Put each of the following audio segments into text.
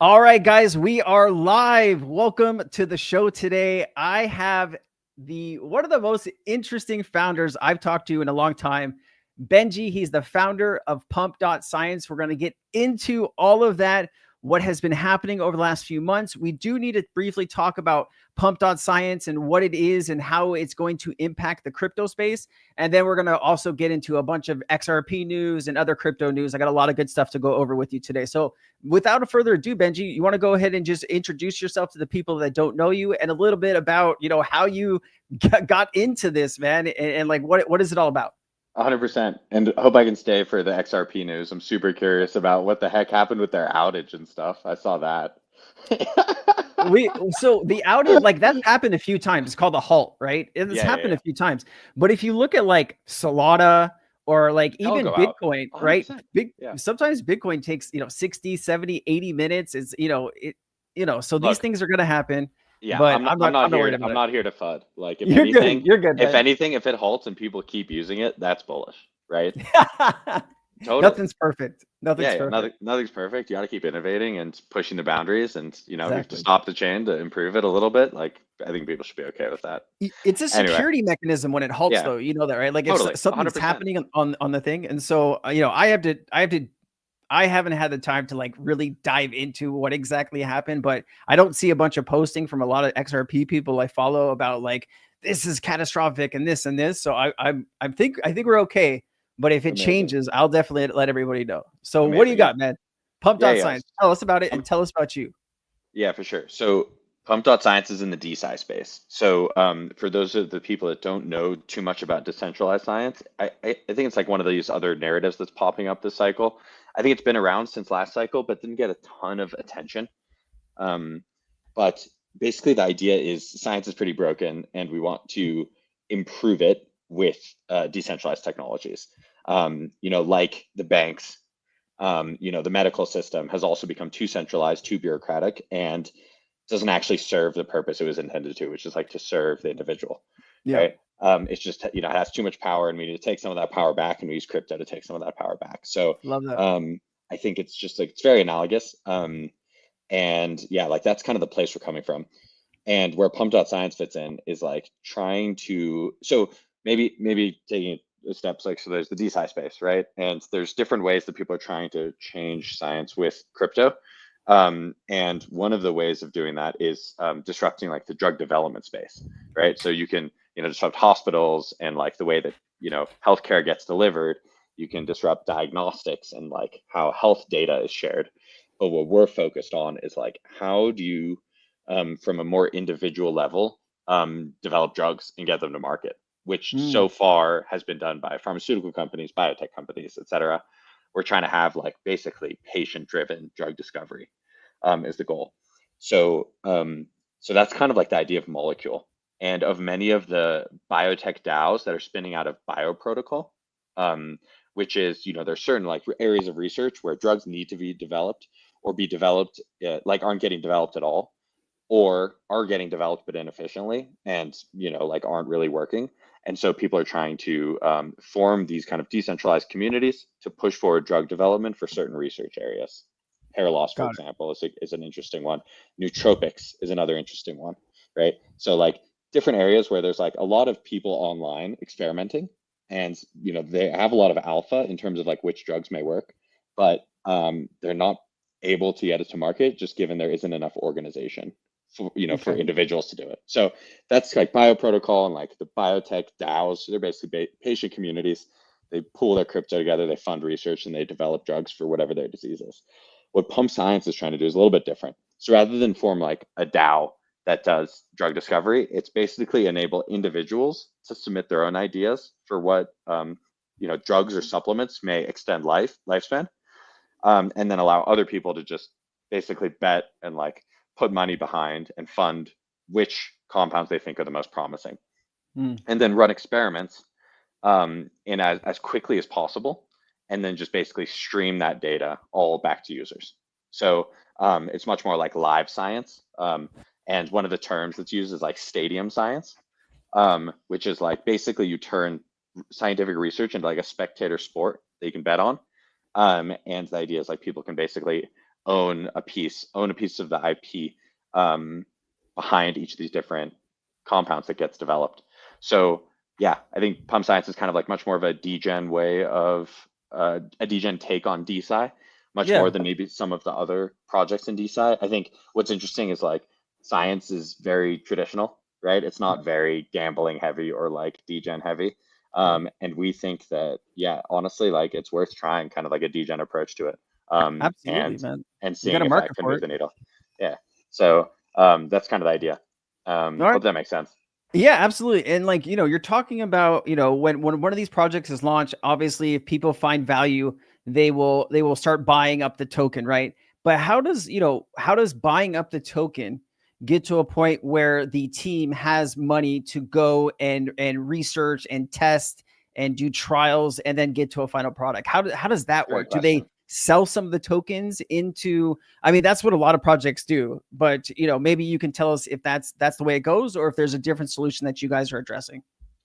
All right, guys, we are live. Welcome to the show today. I have one of the most interesting founders I've talked to in a long time, Benji. He's the founder of Pump.science. We're going to get into all of that, what has been happening over the last few months. We do need to briefly talk about Pump.science and what it is and how it's going to impact the crypto space. And then we're going to also get into a bunch of XRP news and other crypto news. I got a lot of good stuff to go over with you today. So without further ado, Benji, you want to go ahead and just introduce yourself to the people that don't know you and a little bit about, how you got into this, man, and like what is it all about? 100%. And I hope I can stay for the XRP news. I'm super curious about what the heck happened with their outage and stuff. I saw that. So the outage, like that's happened a few times. It's called a halt, right? It's Yeah, yeah, happened yeah. a few times. But if you look at like Solana or like They'll even go out. Bitcoin, right? 100%. Big Yeah. sometimes Bitcoin takes, 60, 70, 80 minutes. It's, so these Look, things are gonna happen, yeah, but I'm not I'm I'm not not I'm not worried here. about I'm it. not here to FUD. Like You're good. You're good, man. if it halts and people keep using it, that's bullish, right? Totally. Nothing's perfect. Nothing's Yeah, yeah. perfect. Nothing's perfect. You got to keep innovating and pushing the boundaries, and if you have to Exactly. stop the chain to improve it a little bit, like I think people should be okay with that. It's a Anyway, security mechanism when it halts, yeah, though. You know that, right? Like if totally. something's 100%. happening on the thing, and so I haven't had the time to like really dive into what exactly happened, but I don't see a bunch of posting from a lot of XRP people I follow about like this is catastrophic and this and this. So I think we're okay. But if it Amazing. changes, I'll definitely let everybody know. So what do you Amazing. Yeah. got, man? Pump Yeah, dot yeah. science. Tell us about it and Pump, tell us about you. yeah, for sure. So Pump.science is in the DeSci space. So for those of the people that don't know too much about decentralized science, I think it's like one of these other narratives that's popping up this cycle. I think it's been around since last cycle, but didn't get a ton of attention. Um, but basically, the idea is science is pretty broken, and we want to improve it with decentralized technologies. Like the banks, the medical system has also become too centralized, too bureaucratic, and doesn't actually serve the purpose it was intended to, which is like to serve the individual, Yeah, right? It's just, it has too much power, and we need to take some of that power back, and we use crypto to take some of that power back. So love that. I think it's just like it's very analogous. And yeah, like that's kind of the place we're coming from. And where Pump.science fits in is like trying to, so maybe taking it steps like, so there's the DeSci space, right? And there's different ways that people are trying to change science with crypto. And one of the ways of doing that is disrupting like the drug development space, right? So you can, disrupt hospitals and like the way that, healthcare gets delivered. You can disrupt diagnostics and like how health data is shared. But what we're focused on is like, how do you, from a more individual level, develop drugs and get them to market, which Mm, so far has been done by pharmaceutical companies, biotech companies, et cetera. We're trying to have like basically patient-driven drug discovery is the goal. So that's kind of like the idea of molecule and of many of the biotech DAOs that are spinning out of bioprotocol, um, which is, there's certain like areas of research where drugs need to be developed or be developed, like aren't getting developed at all, or are getting developed but inefficiently and, like aren't really working. And so people are trying to form these kind of decentralized communities to push forward drug development for certain research areas. Hair loss, for got it. example, is an interesting one. Nootropics is another interesting one, right? So like different areas where there's like a lot of people online experimenting, and they have a lot of alpha in terms of like which drugs may work, but they're not able to get it to market just given there isn't enough organization for Okay. individuals to do it. So that's like bioprotocol and like the biotech DAOs. So they're basically patient communities. They pool their crypto together, they fund research, and they develop drugs for whatever their disease is. What Pump.science is trying to do is a little bit different. So rather than form like a DAO that does drug discovery, it's basically enable individuals to submit their own ideas for what drugs or supplements may extend lifespan, and then allow other people to just basically bet and like put money behind and fund which compounds they think are the most promising, Mm, and then run experiments in as quickly as possible, and then just basically stream that data all back to users. So it's much more like live science. And one of the terms that's used is like stadium science, which is like basically you turn scientific research into like a spectator sport that you can bet on. And the idea is like people can basically own a piece of the IP behind each of these different compounds that gets developed. So yeah, I think Pump.science is kind of like much more of a degen way of a degen take on DeSci, much more Yeah, than maybe some of the other projects in DeSci. I think what's interesting is like science is very traditional, right? It's not very gambling heavy or like degen heavy. yeah, And we think that, yeah, honestly, like it's worth trying kind of like a degen approach to it. absolutely, And man. You got seeing a if that market can for move it. the needle. Yeah. So that's kind of the idea. All right. Hope that makes sense. Yeah, absolutely. And like, you're talking about, when one of these projects is launched, obviously if people find value, they will start buying up the token, right? But how does buying up the token get to a point where the team has money to go and research and test and do trials and then get to a final product? How does that Great work? Do question. they sell some of the tokens into, I mean, that's what a lot of projects do, but maybe you can tell us if that's the way it goes, or if there's a different solution that you guys are addressing.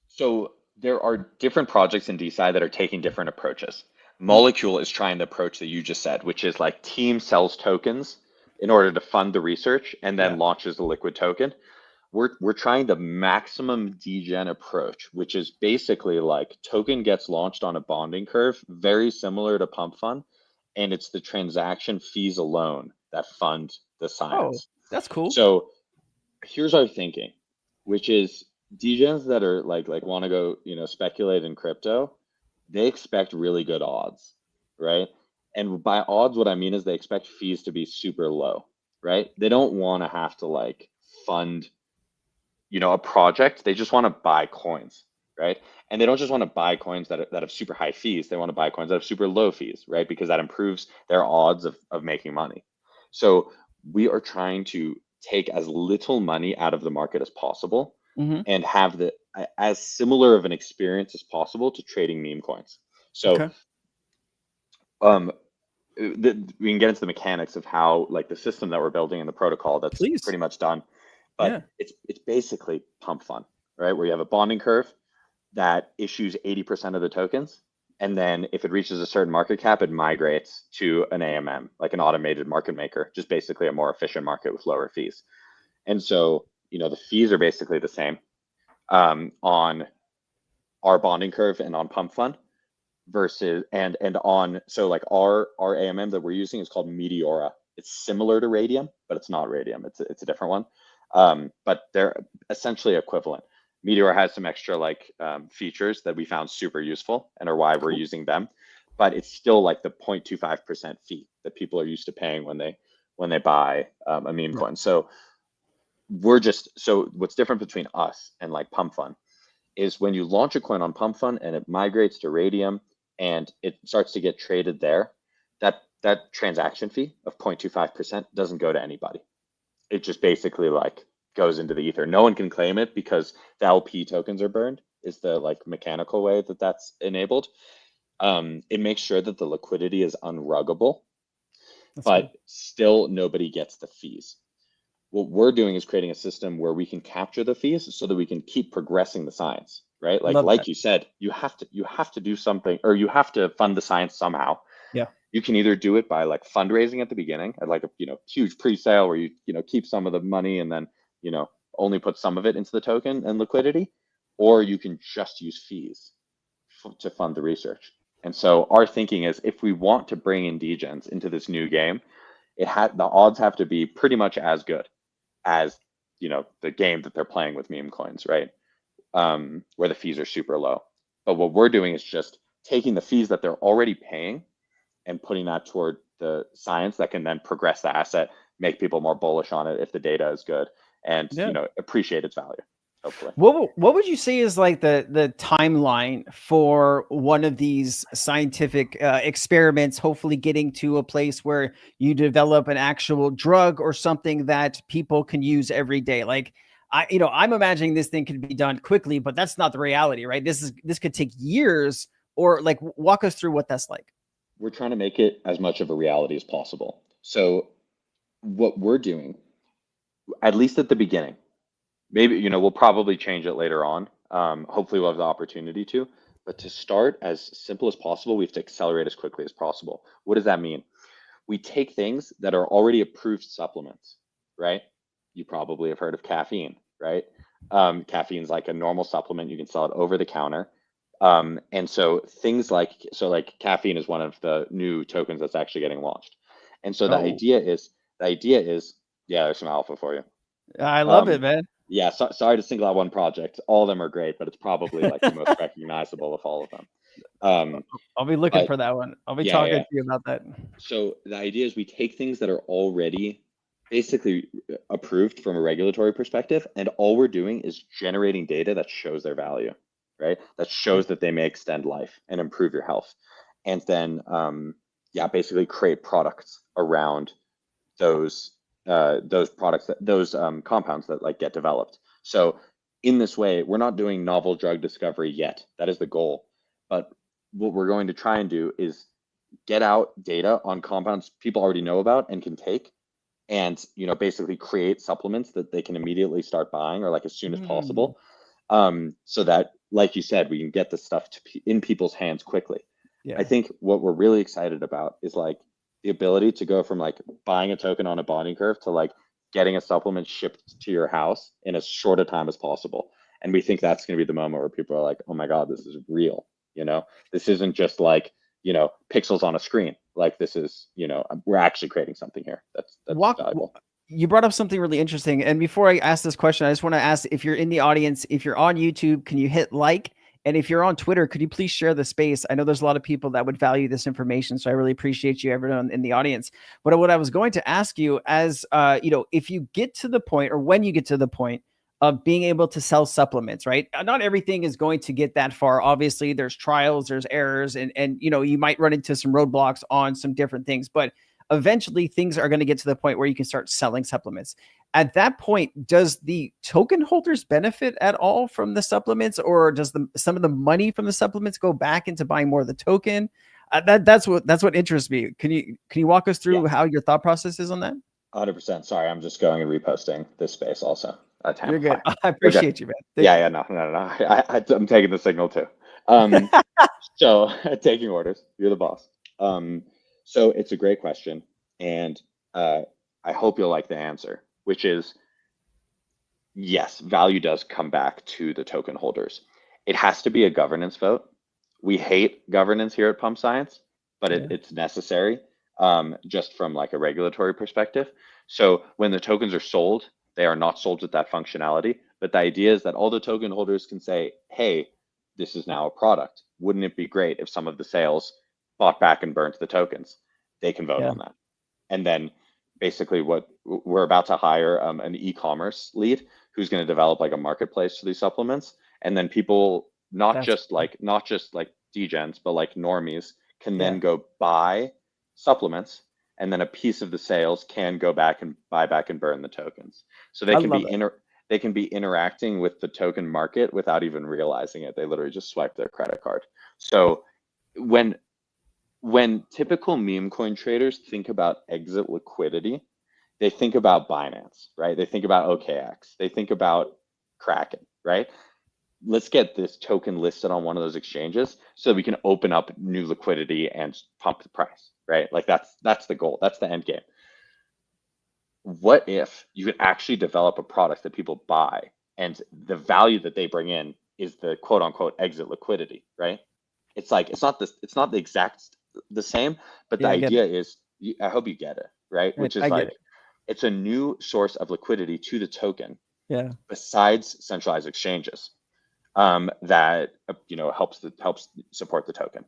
So there are different projects in DeSci that are taking different approaches. Mm, Molecule is trying the approach that you just said, which is like team sells tokens in order to fund the research and yeah. then launches the liquid token. We're trying the maximum degen approach, which is basically like token gets launched on a bonding curve, very similar to Pump Fund, and it's the transaction fees alone that fund the Oh, science. that's cool. So here's our thinking, which is degens that are like want to go, speculate in crypto, they expect really good odds, right? And by odds, what I mean is they expect fees to be super low, right? They don't want to have to like fund, a project. They just want to buy coins, right? And they don't just want to buy coins that have super high fees. They want to buy coins that have super low fees, right? Because that improves their odds of making money. So we are trying to take as little money out of the market as possible Hmm. and have the as similar of an experience as possible to trading meme coins. So Okay. um, we can get into the mechanics of how like the system that we're building and the protocol that's Please. pretty much done, but Yeah. it's basically pump fun, right? Where you have a bonding curve that issues 80% of the tokens, and then if it reaches a certain market cap, it migrates to an AMM, like an automated market maker, just basically a more efficient market with lower fees. And so, the fees are basically the same on our bonding curve and on pump fund versus and on so like our AMM that we're using is called Meteora. It's similar to Radium, but it's not Radium. It's a different one. But they're essentially equivalent. Meteor has some extra like features that we found super useful and are why we're Cool. using them. But it's still like the 0.25% fee that people are used to paying when they buy a meme Yeah. coin. So what's different between us and like Pump Fund is when you launch a coin on Pump Fund and it migrates to Radium and it starts to get traded there, that transaction fee of 0.25% doesn't go to anybody. It just basically like goes into the ether. No one can claim it because the LP tokens are burned, is the like mechanical way that that's enabled. It makes sure that the liquidity is unruggable, That's but cool. still nobody gets the fees. What we're doing is creating a system where we can capture the fees so that we can keep progressing the science, right? like Love like that. you said, you have to do something, or you have to fund the science somehow. Yeah. You can either do it by like fundraising at the beginning at like a huge pre-sale where you keep some of the money and then you know only put some of it into the token and liquidity, or you can just use fees to fund the research. And so our thinking is if we want to bring in degens into this new game, the odds have to be pretty much as good as the game that they're playing with meme coins, right? Where the fees are super low. But what we're doing is just taking the fees that they're already paying and putting that toward the science that can then progress the asset, make people more bullish on it if the data is good, and Yeah. appreciate its value. Hopefully, What would you say is like the timeline for one of these scientific experiments, hopefully getting to a place where you develop an actual drug or something that people can use every day? Like I'm imagining this thing could be done quickly, but that's not the reality, right? This could take years, or like walk us through what that's like. we're trying to make it as much of a reality as possible. So what we're doing, at least at the beginning, maybe we'll probably change it later on. Hopefully, we'll have the opportunity to. But to start as simple as possible, we have to accelerate as quickly as possible. What does that mean? we take things that are already approved supplements, right? You probably have heard of caffeine, right? Caffeine's like a normal supplement. You can sell it over the counter. And so things like, caffeine is one of the new tokens that's actually getting launched. And so Oh, the idea is, yeah, there's some alpha for you. I love it, Um, man. yeah, sorry to single out one project. All of them are great, but it's probably like the most recognizable of all of them. Um, I'll be looking but for that one. I'll be yeah, talking yeah. to you about that. So the idea is we take things that are already basically approved from a regulatory perspective, and all we're doing is generating data that shows their value, right? That shows that they may extend life and improve your health. And then, yeah, basically create products around those products, those compounds that like get developed. So in this way, we're not doing novel drug discovery yet. That is the goal. But what we're going to try and do is get out data on compounds people already know about and can take, and basically create supplements that they can immediately start buying, or like as soon as Mm, possible, so that, like you said, we can get the stuff in people's hands quickly. I yeah. think what we're really excited about is like the ability to go from like buying a token on a bonding curve to like getting a supplement shipped to your house in as short a time as possible. And we think that's going to be the moment where people are like, oh my God, this is real. This isn't just like, pixels on a screen. Like this is, we're actually creating something here that's Walk. valuable. You brought up something really interesting. And before I ask this question, I just want to ask if you're in the audience, if you're on YouTube, can you hit like? And if you're on Twitter, could you please share the space? I know there's a lot of people that would value this information, so I really appreciate you, everyone in the audience. But what I was going to ask you, as if you get to the point, or when you get to the point of being able to sell supplements, right? Not everything is going to get that far. Obviously, there's trials, there's errors, and you might run into some roadblocks on some different things, but eventually things are going to get to the point where you can start selling supplements. At that point, does the token holders benefit at all from the supplements, or does some of the money from the supplements go back into buying more of the token? That's what interests me. Can you walk us Yeah, through how your thought process is on that? 100%. Sorry, I'm just going and reposting this space also. You're Tam, good. hi. I We're good. appreciate you, man. Thank Yeah, you. yeah, no, no, no. I'm taking the signal too. Um, so taking orders, you're the boss. So it's a great question, and I hope you'll like the answer, which is yes, value does come back to the token holders. It has to be a governance vote. We hate governance here at Pump.science, but Yeah. it's necessary, just from like a regulatory perspective. So when the tokens are sold, they are not sold with that functionality. But the idea is that all the token holders can say, hey, this is now a product. Wouldn't it be great if some of the sales bought back and burnt the tokens? They can vote Yeah. on that. And then basically what we're about to hire, an e-commerce lead who's going to develop like a marketplace for these supplements. And then people, That's not just like degens, but like normies can yeah. then go buy supplements, and then a piece of the sales can go back and buy back and burn the tokens. So I love it. they can be interacting with the token market without even realizing it. They literally just swipe their credit card. So when typical meme coin traders think about exit liquidity, they think about Binance, right? They think about OKX, they think about Kraken, right? Let's get this token listed on one of those exchanges so that we can open up new liquidity and pump the price, right? Like that's the goal. That's the end game. What if you could actually develop a product that people buy, and the value that they bring in is the quote unquote exit liquidity, right? It's like it's not the exact the same, but the Yeah, I get it. idea is, I hope you get it, right? Right, Which is I get like it. it's a new source of liquidity to the token Yeah. besides centralized exchanges, that helps support the token.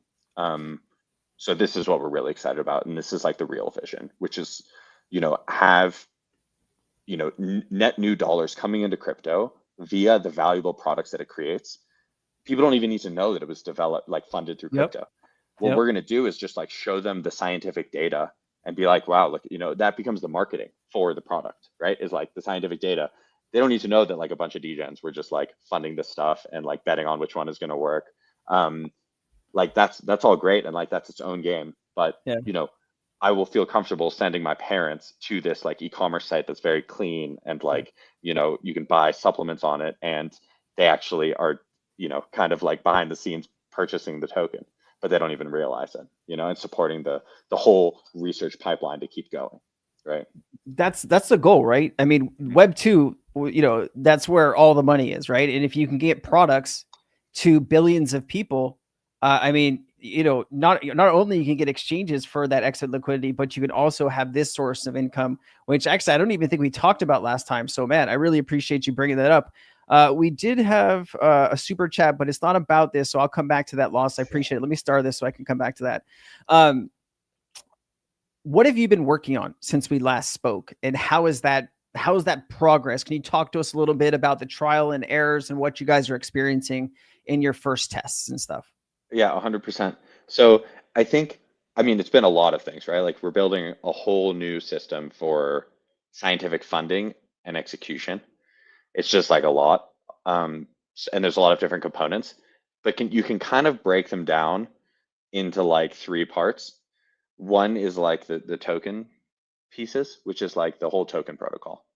So this is what we're really excited about, and this is like the real vision, which is have net new dollars coming into crypto via the valuable products that it creates. People don't even need to know that it was developed, like funded through Yep. crypto. What Yep. we're going to do is just like show them the scientific data and be like, wow, look, that becomes the marketing for the product, right? Is like the scientific data. They don't need to know that like a bunch of degens were just like funding this stuff and like betting on which one is going to work. Like that's all great, and like that's its own game. But Yeah. I will feel comfortable sending my parents to this like e-commerce site that's very clean, and Yeah. like you can buy supplements on it, and they actually are kind of like behind the scenes purchasing the token. but they don't even realize it, and supporting the whole research pipeline to keep going, right? That's the goal, right? I mean, Web 2, that's where all the money is, right? And if you can get products to billions of people, I mean, not only you can get exchanges for that exit liquidity, but you can also have this source of income, which actually I don't even think we talked about last time. So man, I really appreciate you bringing that up. We did have a super chat, but it's not about this. So I'll come back to that loss. I appreciate it. Let me start this so I can come back to that. What have you been working on since we last spoke, and how is that progress? Can you talk to us a little bit about the trial and errors and what you guys are experiencing in your first tests and stuff? Yeah, 100%. So I mean, it's been a lot of things, right? Like we're building a whole new system for scientific funding and execution. It's just like a lot. And there's a lot of different components, but you can kind of break them down into like three parts. One is like the token pieces, which is like the whole token protocol,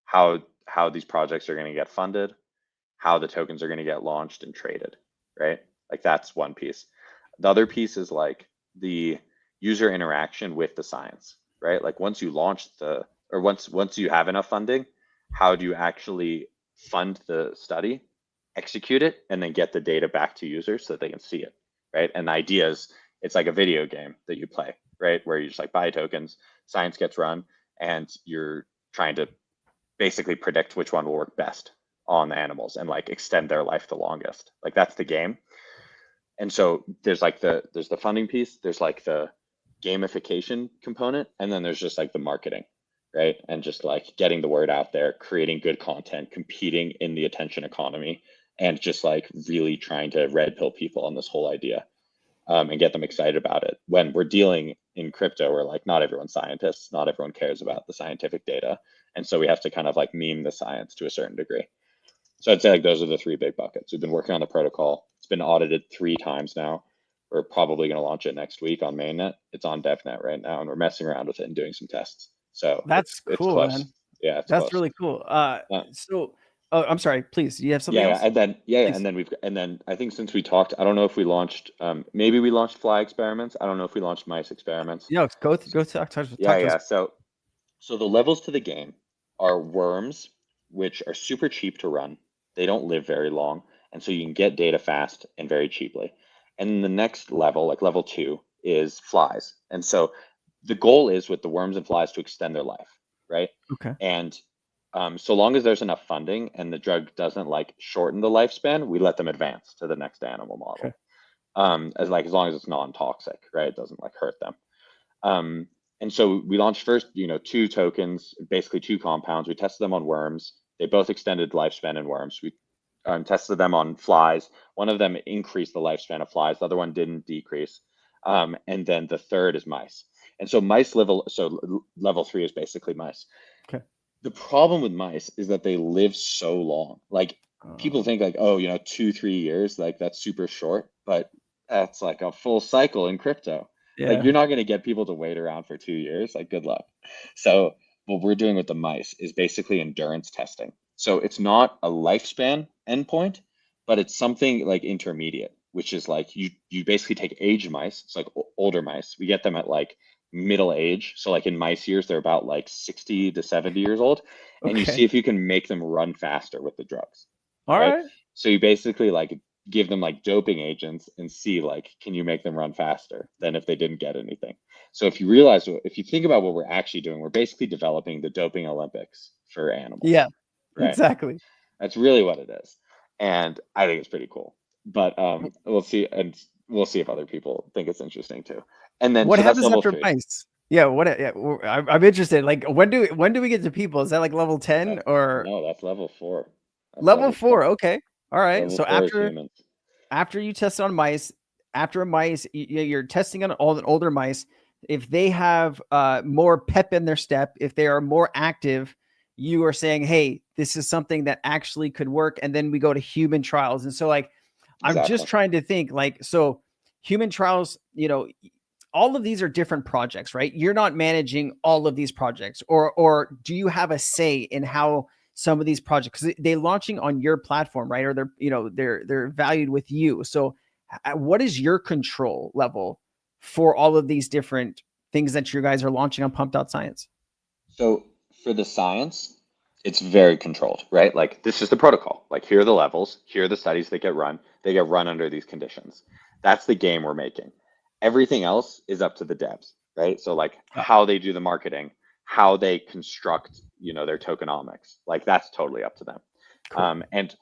how these projects are going to get funded, how the tokens are going to get launched and traded, right? Like that's one piece. The other piece is like the user interaction with the science, right? Like once you launch or once you have enough funding, how do you actually fund the study, execute it, and then get the data back to users so that they can see it, right? And the idea is it's like a video game that you play, right? Where you just like buy tokens, science gets run, and you're trying to basically predict which one will work best on the animals and like extend their life the longest. Like that's the game. And so there's the funding piece, there's like the gamification component, and then there's just like the marketing, right? And just like getting the word out there, creating good content, competing in the attention economy, and just like really trying to red pill people on this whole idea, and get them excited about it. When we're dealing in crypto, where like not everyone's scientists, not everyone cares about the scientific data. And so we have to kind of like meme the science to a certain degree. So I'd say like those are the three big buckets. We've been working on the protocol. It's been audited 3 times now. We're probably going to launch it next week on mainnet. It's on DevNet right now, and we're messing around with it and doing some tests. So That's it's cool, close. man. Yeah, it's That's close. really cool. Yeah. So, oh, I'm sorry. Please, do you have something Yeah, else? and then Please. and then I think since we talked, I don't know if we launched. Maybe we launched fly experiments. I don't know if we launched mice experiments. No, go talk Yeah, to us. yeah. So the levels to the game are worms, which are super cheap to run. They don't live very long, and so you can get data fast and very cheaply. And the next level, like level 2, is flies. And so the goal is with the worms and flies to extend their life, right? Okay. And so long as there's enough funding and the drug doesn't like shorten the lifespan, we let them advance to the next animal Okay. model. As long as it's non-toxic, right? It doesn't like hurt them. And so we launched first, 2 tokens, basically 2 compounds. We tested them on worms. They both extended lifespan in worms. We tested them on flies. One of them increased the lifespan of flies. The other one didn't decrease. And then the third is mice. And so level 3 is basically mice. Okay. The problem with mice is that they live so long. Like people think like, oh, 2, 3 years, like that's super short, but that's like a full cycle in crypto. Like Yeah. you're not going to get people to wait around for 2 years. Like good luck. So what we're doing with the mice is basically endurance testing. So it's not a lifespan endpoint, but it's something like intermediate, which is like you basically take age mice. It's like older mice. We get them at like middle age. So like in mice years, they're about like 60 to 70 years old. And you Okay. see if you can make them run faster with the drugs, All right? right. So you basically like give them like doping agents and see like, can you make them run faster than if they didn't get anything? So if you think about what we're actually doing, we're basically developing the doping Olympics for animals, Yeah. right? Exactly. That's really what it is. And I think it's pretty cool. But we'll see, and we'll see if other people think it's interesting too. And then What so that's happens level after 3. mice? Yeah. Yeah. I'm interested. Like, when do we get to people? Is that like level 10 or No, that's level 4. That's level level 4. 4? Okay. All right. Level So 4 is humans. after you test on mice, after mice, you're testing on all the older mice. If they have more pep in their step, if they are more active, you are saying, hey, this is something that actually could work. And then we go to human trials. And so, like, I'm just Exactly. trying to think, like, so human trials, all of these are different projects, right? You're not managing all of these projects, or do you have a say in how some of these projects, because they're launching on your platform, right? Or they're valued with you. So what is your control level for all of these different things that you guys are launching on Pump.science? So for the science, it's very controlled, right? Like this is the protocol. Like here are the levels, here are the studies that get run. They get run under these conditions. That's the game we're making. Everything else is up to the devs, right? So like Yeah, how they do the marketing, how they construct, their tokenomics, like that's totally up to them. cool. And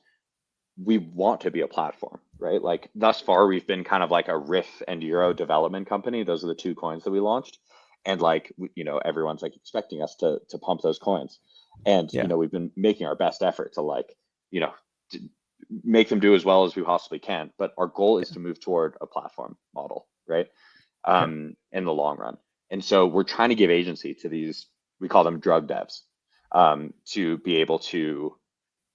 we want to be a platform, right? Like thus far, we've been kind of like a Riff and Euro development company. Those are the two coins that we launched, and like everyone's like expecting us to pump those coins, and Yeah. we've been making our best effort to like you know to make them do as well as we possibly can. But our goal is Yeah. to move toward a platform model, right? Okay. In the long run, and so we're trying to give agency to these. We call them drug devs, to be able to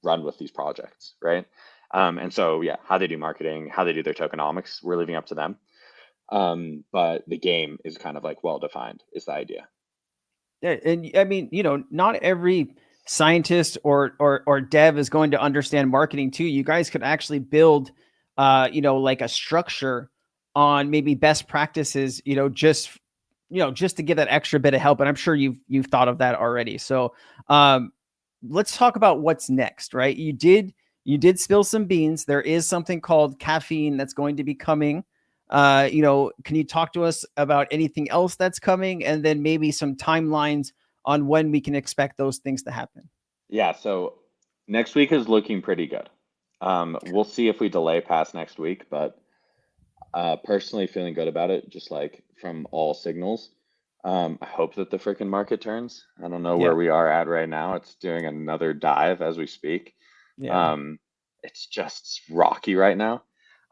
run with these projects, right? And so, yeah, how they do marketing, how they do their tokenomics, we're leaving up to them. But the game is kind of like well defined, is the idea. Yeah, and I mean, not every scientist or dev is going to understand marketing too. You guys could actually build, like a structure on maybe best practices, just to get that extra bit of help. And I'm sure you've thought of that already. So, um, let's talk about what's next, right? You did spill some beans. There is something called caffeine that's going to be coming. Can you talk to us about anything else that's coming, and then maybe some timelines on when we can expect those things to happen? Yeah, so next week is looking pretty good. We'll see if we delay past next week, but personally feeling good about it, just like from all signals. I hope that the freaking market turns. I don't know Yeah, where we are at right now. It's doing another dive as we speak. yeah. Um, it's just rocky right now.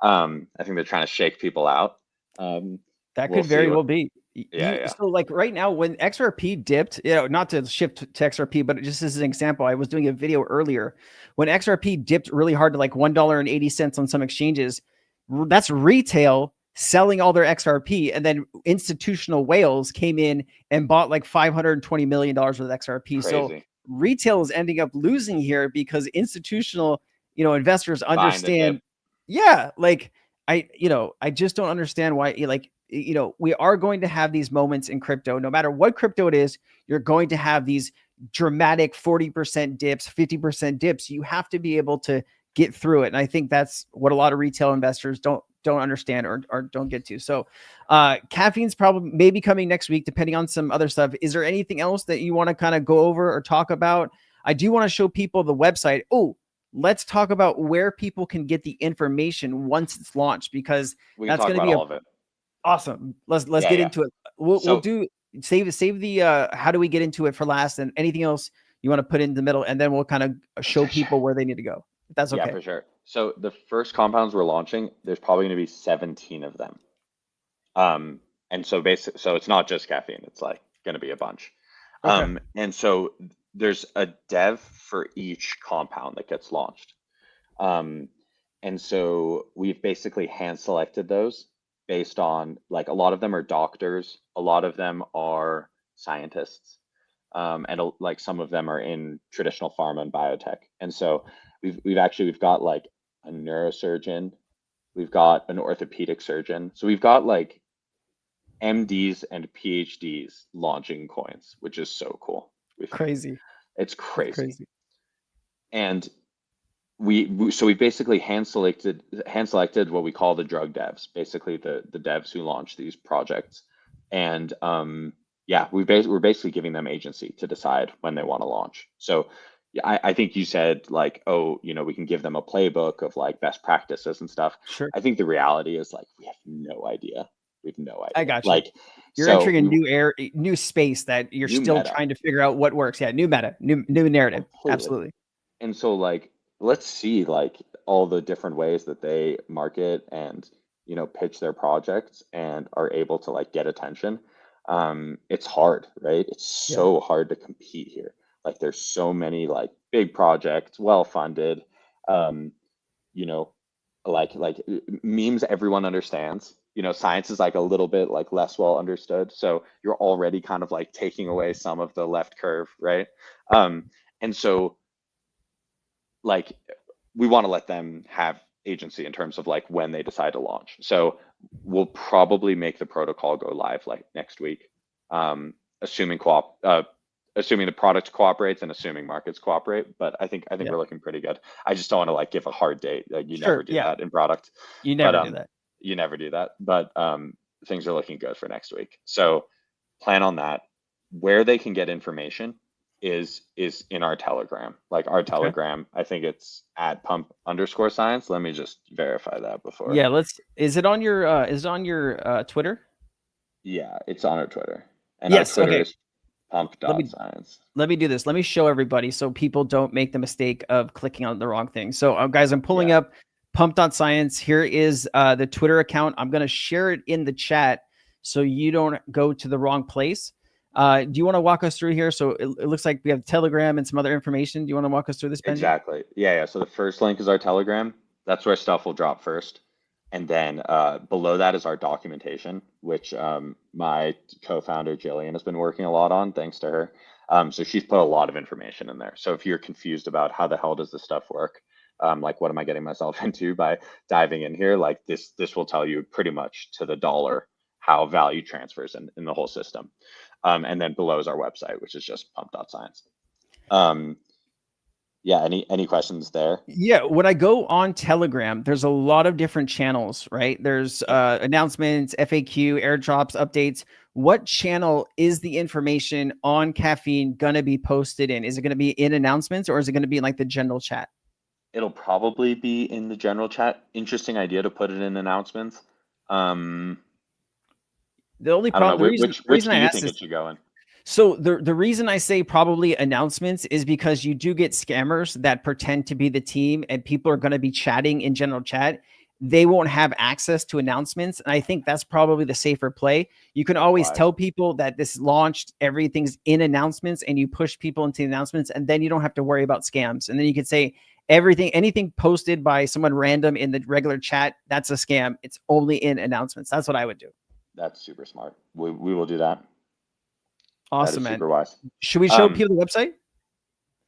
I think they're trying to shake people out. Um, That we'll could see very what. well be. Yeah, yeah, So like right now, when XRP dipped, not to shift to XRP, but just as an example, I was doing a video earlier when XRP dipped really hard to like $1.80 on some exchanges. That's retail selling all their XRP, and then institutional whales came in and bought like $520 million worth of XRP. So crazy. retail is ending up losing here because institutional, investors Buying the dip. understand. Yeah, like I just don't understand why, like, we are going to have these moments in crypto. No matter what crypto it is, you're going to have these dramatic 40% dips, 50% dips. You have to be able to get through it. And I think that's what a lot of retail investors don't understand or don't get to. So caffeine's probably maybe coming next week, depending on some other stuff. Is there anything else that you want to kind of go over or talk about? I do want to show people the website. Oh, let's talk about where people can get the information once it's launched, because We can that's talk going to about be a all of it. awesome. Let's Yeah, get yeah. into it. We'll So do save the how do we get into it for last, and anything else you want to put in the middle, and then we'll kind of show for sure. people where they need to go. If that's Yeah, okay. for sure. So the first compounds we're launching, there's probably going to be 17 of them. And so basically, so it's not just caffeine, it's like going to be a bunch. Okay. And so there's a dev for each compound that gets launched. Um, and so we've basically hand selected those based on like a lot of them are doctors, a lot of them are scientists, and like some of them are in traditional pharma and biotech. And so we've got like a neurosurgeon, we've got an orthopedic surgeon. So we've got like MDs and PhDs launching coins, which is so cool. We've Crazy. It's That's crazy. crazy. And we basically hand selected what we call the drug devs, basically the devs who launch these projects. And yeah, we're basically giving them agency to decide when they want to launch. So yeah, I think you said like, oh, we can give them a playbook of like best practices and stuff. Sure. I think the reality is like we have no idea. We have no I idea. got you. Like, You're so entering a we new space that you're new still meta trying to figure out what works. Yeah, new meta, new narrative. completely. Absolutely. And so like let's see like all the different ways that they market and pitch their projects and are able to like get attention. It's hard, right? It's Yeah. so hard to compete here. Like there's so many like big projects, well funded, um, you know, memes everyone understands. Science is like a little bit like less well understood. So you're already kind of like taking away some of the left curve, right? And so like we want to let them have agency in terms of like when they decide to launch. So we'll probably make the protocol go live like next week, assuming assuming the product cooperates and assuming markets cooperate. But I think Yeah. we're looking pretty good. I just don't want to like give a hard date. Like you never Sure. do Yeah. that in product. You But never do that. you never do that. But things are looking good for next week. So plan on that. Where they can get information is in our Telegram. Like our Okay. Telegram, I think it's at Pump_science. Let me just verify that before. Yeah. Is it on your Twitter? Yeah, it's on our Twitter. And our Yes. Twitter Okay. is Pump.science. Let me do this. Let me show everybody so people don't make the mistake of clicking on the wrong thing. So, guys, I'm pulling up Pump.science. Here is the Twitter account. I'm going to share it in the chat so you don't go to the wrong place. Do you want to walk us through here? So it looks like we have Telegram and some other information. Do you want to walk us through this, Benji? Exactly. Yeah. So the first link is our Telegram. That's where stuff will drop first. And then below that is our documentation, which my co-founder Jillian has been working a lot on, thanks to her. So she's put a lot of information in there. So if you're confused about how the hell does this stuff work, like what am I getting myself into by diving in here, like this will tell you pretty much to the dollar how value transfers in the whole system. And then below is our website, which is just Pump.science. Yeah, any questions there? Yeah, when I go on Telegram, there's a lot of different channels, right? There's announcements, FAQ, airdrops, updates. What channel is the information on caffeine gonna be posted in? Is it gonna be in announcements or is it gonna be in like the general chat? It'll probably be in the general chat. Interesting idea to put it in announcements. The only I don't know, problem, the which reason do I you asked think is, it should go in? so the reason I say probably announcements is because you do get scammers that pretend to be the team and people are going to be chatting in general chat. They won't have access to announcements. And I think that's probably the safer play. You can always tell people that this launched, everything's in announcements, and you push people into the announcements, and then you don't have to worry about scams. And then you could say anything posted by someone random in the regular chat, that's a scam. It's only in announcements. That's what I would do. That's super smart. We will do that. Awesome, that is man. super wise. Should we show people the website?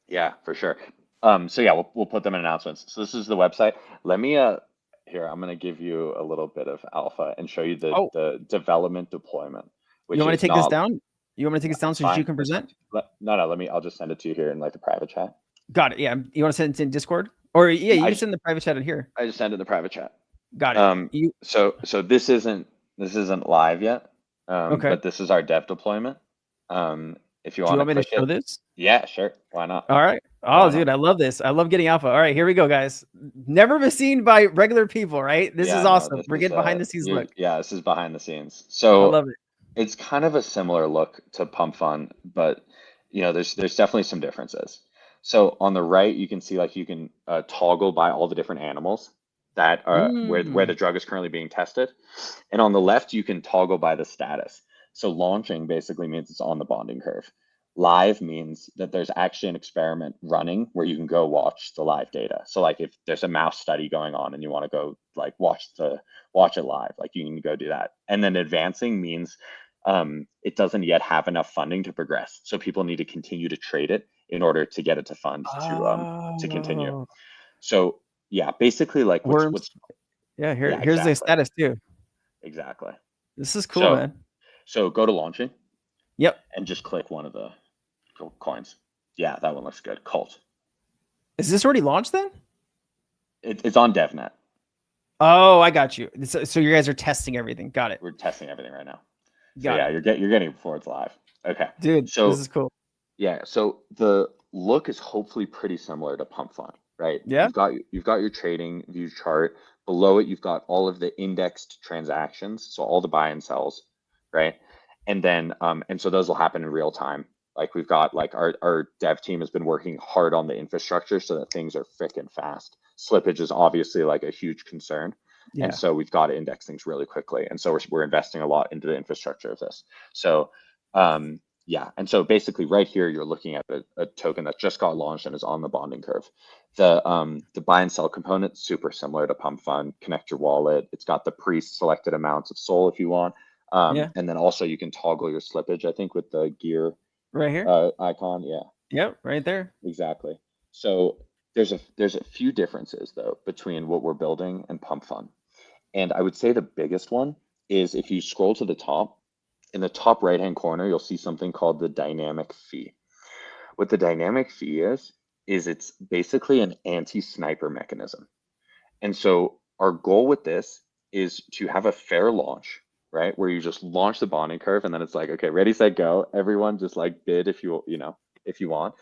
Yeah, for sure. So yeah, we'll put them in announcements. So this is the website. Let me here, I'm gonna give you a little bit of alpha and show you the development deployment. Which you want me is to take this down? You want me to take this down so fine. you can present? No, I'll just send it to you here in like the private chat. Got it. Yeah. You want to send it in Discord? Or yeah, you can send the private chat in here. I just sent it in the private chat. Got it. So this isn't live yet. Okay. But this is our dev deployment. If you want me to show this? Yeah, sure. Why not? All right. Oh, dude, I love this. I love getting alpha. All right, here we go, guys. Never been seen by regular people, right? This is awesome. We're getting behind the scenes look. Yeah, this is behind the scenes. So I love it. It's kind of a similar look to Pump Fun, but there's definitely some differences. So on the right, you can see like you can toggle by all the different animals that are where the drug is currently being tested, and on the left you can toggle by the status. So launching basically means it's on the bonding curve. Live means that there's actually an experiment running where you can go watch the live data. So like if there's a mouse study going on and you want to go like watch it live, like you can go do that. And then advancing means it doesn't yet have enough funding to progress. So people need to continue to trade it in order to get it to fund to continue. So yeah, basically like what's here's the status too. Exactly. This is cool, man. So go to launching. Yep. And just click one of the coins. Yeah, that one looks good. Cult. Is this already launched then? It's on DevNet. Oh, I got you. So you guys are testing everything. Got it. We're testing everything right now. You're getting it before it's live. Okay. Dude, so this is cool. Yeah. So the look is hopefully pretty similar to Pump Fun, right? Yeah. You've got your trading view chart. Below it, you've got all of the indexed transactions, so all the buy and sells, right? And then and so those will happen in real time. Like we've got like our dev team has been working hard on the infrastructure so that things are freaking fast. Slippage is obviously like a huge concern. Yeah. And so we've got to index things really quickly. And so we're investing a lot into the infrastructure of this. So yeah, and so basically right here you're looking at a token that just got launched and is on the bonding curve. The buy and sell component, super similar to Pump Fund. Connect your wallet. It's got the pre-selected amounts of SOL if you want. And then also you can toggle your slippage, I think, with the gear right here icon. Yeah. Yep, right there. Exactly. So There's a few differences though between what we're building and Pump Fund. And I would say the biggest one is if you scroll to the top, in the top right-hand corner, you'll see something called the dynamic fee. What the dynamic fee is it's basically an anti-sniper mechanism. And so our goal with this is to have a fair launch, right? Where you just launch the bonding curve and then it's like, okay, ready, set, go. Everyone just like bid if you if you want,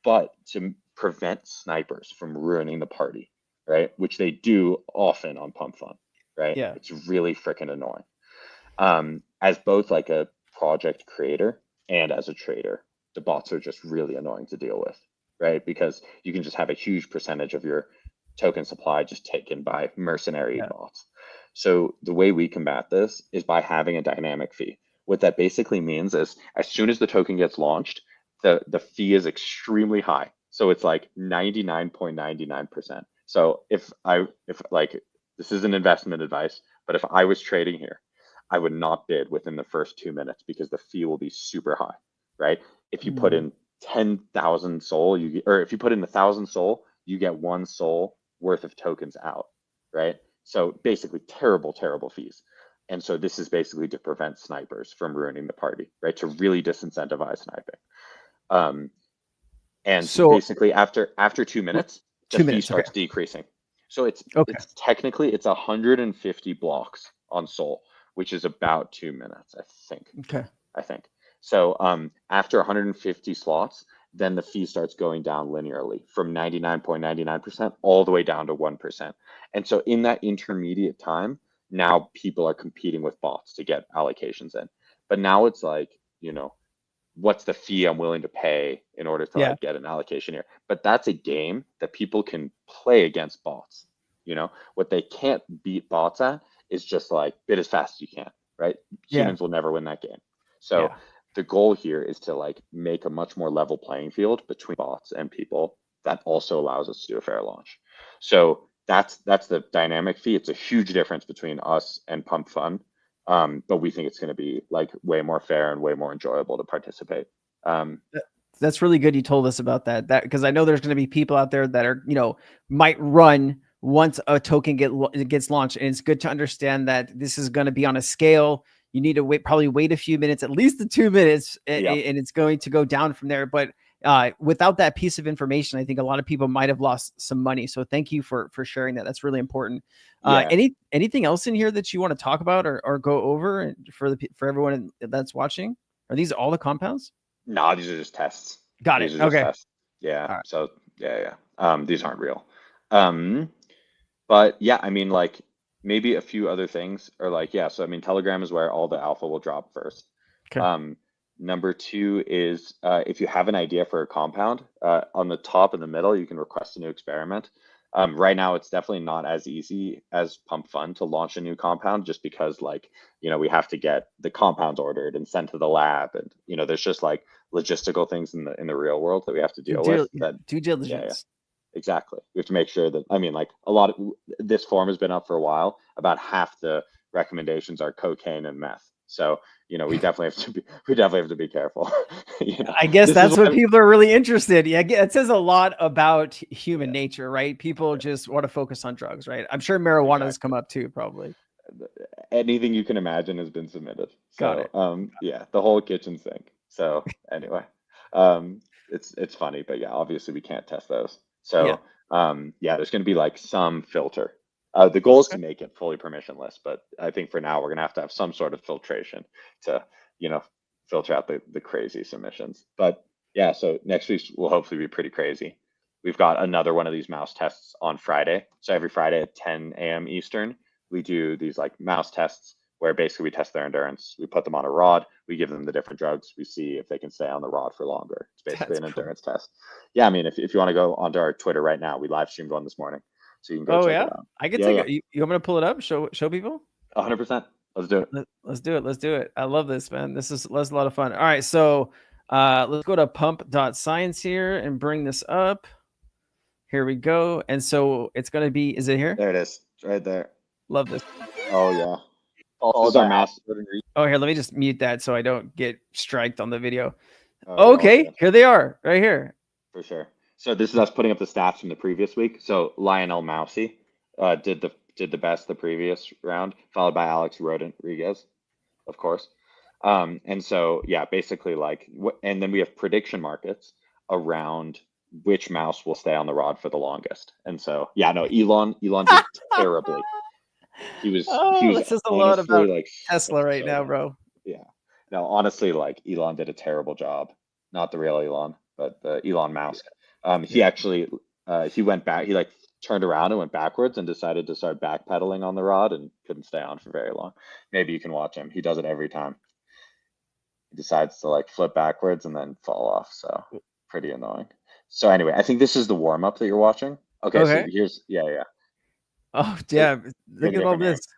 but to prevent snipers from ruining the party, right? Which they do often on Pump Fund, right? Yeah. It's really freaking annoying. As both like a project creator and as a trader, the bots are just really annoying to deal with, right? Because you can just have a huge percentage of your token supply just taken by mercenary Yeah. bots. So the way we combat this is by having a dynamic fee. What that basically means is as soon as the token gets launched, the fee is extremely high. So it's like 99.99%. So if like this isn't investment advice, but if I was trading here, I would not bid within the first 2 minutes because the fee will be super high, right? If you put Mm. in 10,000 soul, or if you put in 1,000 soul, you get 1 soul worth of tokens out, right? So basically terrible, terrible fees. And so this is basically to prevent snipers from ruining the party, right? To really disincentivize sniping. And So basically after 2 minutes, the 2 fee minutes. Okay. starts decreasing. So Okay. it's technically it's 150 blocks on Sol, which is about 2 minutes, I think. Okay. So after 150 slots, then the fee starts going down linearly from 99.99% all the way down to 1%. And so in that intermediate time, now people are competing with bots to get allocations in. But now it's like, what's the fee I'm willing to pay in order to Yeah. like get an allocation here? But that's a game that people can play against bots. What they can't beat bots at is just like bid as fast as you can, right? Yeah. Humans will never win that game. So Yeah. the goal here is to like make a much more level playing field between bots and people that also allows us to do a fair launch. So that's the dynamic fee. It's a huge difference between us and Pump Fund. But we think it's going to be like way more fair and way more enjoyable to participate. That's really good you told us about that. Because I know there's going to be people out there that are, might run once a token gets launched. And it's good to understand that this is going to be on a scale. You need to probably wait a few minutes, at least the 2 minutes, and it's going to go down from there. But without that piece of information, I think a lot of people might have lost some money. So thank you for sharing that. That's really important. Anything else in here that you want to talk about or go over for everyone that's watching? Are these all the compounds? No, these are just tests. Got it. These are just Okay. tests. Yeah. All right. So yeah. These aren't real. But yeah, I mean, like maybe a few other things are like, yeah. So I mean, Telegram is where all the alpha will drop first. Okay. Number two is if you have an idea for a compound, on the top and the middle, you can request a new experiment. Right now, it's definitely not as easy as Pump Fund to launch a new compound, just because like, we have to get the compounds ordered and sent to the lab, and there's just like logistical things in the real world that we have to deal with. Due diligence. Exactly. We have to make sure that, I mean, like a lot of this forum has been up for a while. About half the recommendations are cocaine and meth. So, we definitely have to be careful. I guess This that's is what why, people are really interested. Yeah, it says a lot about human nature, right? People just want to focus on drugs, right? I'm sure marijuana has come exactly. up too, probably. Anything you can imagine has been submitted. Got So, it. yeah, the whole kitchen sink. So anyway, it's funny, but yeah, obviously we can't test those. Yeah. So, yeah, there's going to be like some filter. The goal is to make it fully permissionless, but I think for now we're going to have some sort of filtration to, filter out the crazy submissions. But yeah, so next week will hopefully be pretty crazy. We've got another one of these mouse tests on Friday. So every Friday at 10 a.m. Eastern, we do these like mouse tests where basically we test their endurance. We put them on a rod, we give them the different drugs, we see if they can stay on the rod for longer. It's basically That's an cool. endurance test. Yeah, I mean, if you want to go onto our Twitter right now, we live streamed one this morning, so you can go Oh check yeah, it out. I could Yeah, take yeah, it. You want me to pull it up? Show people. 100%. Let's do it. Let's do it. Let's do it. I love this, man. That's a lot of fun. All right, so let's go to Pump.science here and bring this up. Here we go. And so it's going to be, is it here? There it is. It's right there. Love this. Oh yeah. This is our mouse. Oh, here, let me just mute that so I don't get striked on the video. Oh, yeah, Okay, here they are right here. for sure. So this is us putting up the stats from the previous week. So Lionel Mousy did the best the previous round, followed by Alex Rodriguez, of course. And so yeah, basically like and then we have prediction markets around which mouse will stay on the rod for the longest. And so yeah, no, Elon did terribly. He Oh, was this is a lot honestly about like Tesla right so now, bad. bro. Yeah. No, honestly, like Elon did a terrible job. Not the real Elon, but the Elon Musk. He Yeah. actually he went back. He like turned around and went backwards and decided to start backpedaling on the rod and couldn't stay on for very long. Maybe you can watch him. He does it every time. He decides to like flip backwards and then fall off. So pretty annoying. So anyway, I think this is the warm up that you're watching. Okay, so Okay. here's yeah. Oh, So yeah. you're Look gonna at go all from here. this.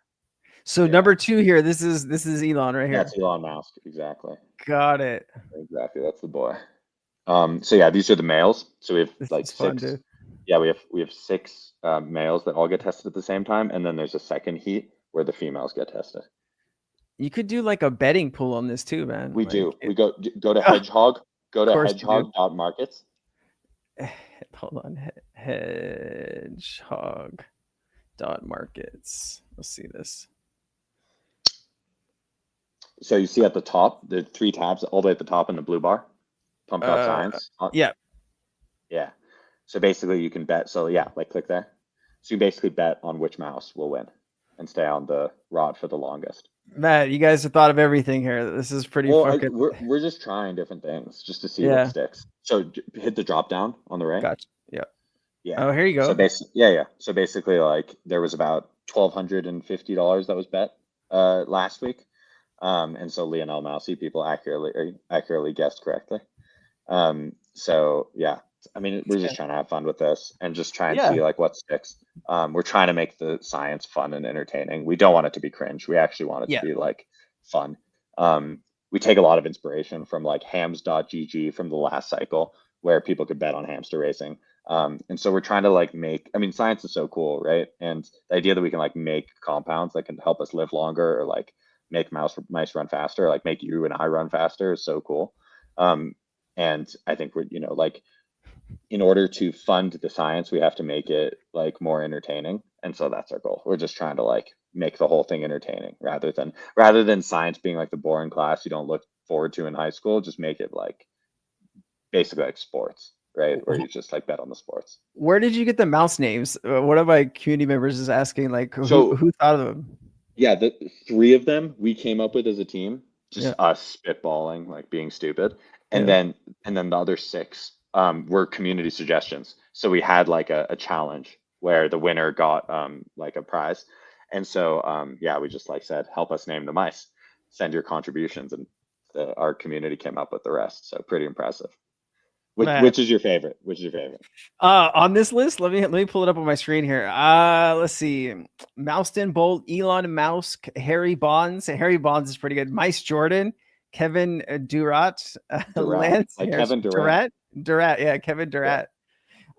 So Yeah, number 2 here, this is Elon right here. that's Elon Musk. Exactly. Got it. Exactly. That's the boy. So yeah, these are the males. So we have This like is fun, six. dude. Yeah, we have six males that all get tested at the same time, and then there's a second heat where the females get tested. You could do like a betting pool on this too, man. We Like do. We go to of Hedgehog. Go to course you do. hedgehog.markets. Hold on. Hedgehog dot markets. Let's see this. So you see at the top, the three tabs all the way at the top in the blue bar, Pump.science. Yeah. Yeah. So basically you can bet. So yeah, like click there. So you basically bet on which mouse will win and stay on the rod for the longest. Matt, you guys have thought of everything here. This is pretty Well, fucking we're just trying different things just to see what yeah. sticks. So hit the drop down on the right. Gotcha. Yeah. Yeah. Oh, here you So go. yeah. So basically, like there was about $1,250 that was bet last week, and so Lionel Mousy people accurately guessed correctly. So yeah, I mean we're just trying to have fun with this and just try and Yeah. see like what sticks. We're trying to make the science fun and entertaining. We don't want it to be cringe. We actually want it Yeah. to be like fun. We take a lot of inspiration from like hams.gg from the last cycle where people could bet on hamster racing. And so we're trying to like I mean, science is so cool, right? And the idea that we can like make compounds that can help us live longer or like make mice run faster, like make you and I run faster is so cool. And I think we're, like in order to fund the science, we have to make it like more entertaining. And so that's our goal. We're just trying to like make the whole thing entertaining rather than science being like the boring class you don't look forward to in high school. Just make it like basically like sports, right? Where you just like bet on the sports. Where did you get the mouse names? One of my community members is asking, like, So who thought of them? yeah, the three of them we came up with as a team, just Yeah. us spitballing, like being stupid. And Yeah. then the other six were community suggestions. So we had like a challenge where the winner got like a prize. And so yeah, we just like said, help us name the mice, send your contributions, and our community came up with the rest. So pretty impressive. Which is your favorite? Which is your favorite? On this list, let me pull it up on my screen here. Let's see. Mouston Bolt, Elon Musk, Harry Bonds. Harry Bonds is pretty good. Mice Jordan, Kevin Durant, Lance like Kevin Durant. Yeah, Kevin Durant.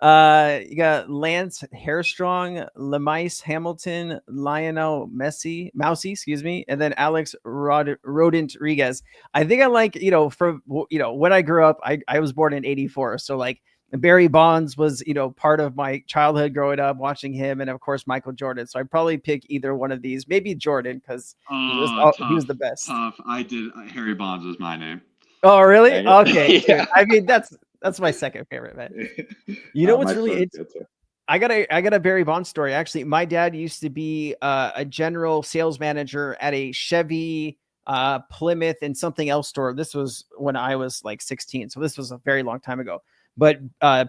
Yeah. You got Lance Hairstrong, Lemice Hamilton, Lionel Mousy, excuse me, and then Alex Rodriguez. I think I like, from when I grew up, I was born in '84, so like Barry Bonds was, part of my childhood growing up, watching him, and of course Michael Jordan. So I'd probably pick either one of these, maybe Jordan, because he was the best. Tough. I did. Harry Bonds was my name. Oh, really? Dang it. Okay. Yeah. Dude. I mean, that's my second favorite, man. You know what's really I got a Barry Bonds story. Actually, my dad used to be a general sales manager at a Chevy, Plymouth, and something else store. This was when I was like 16, so this was a very long time ago. But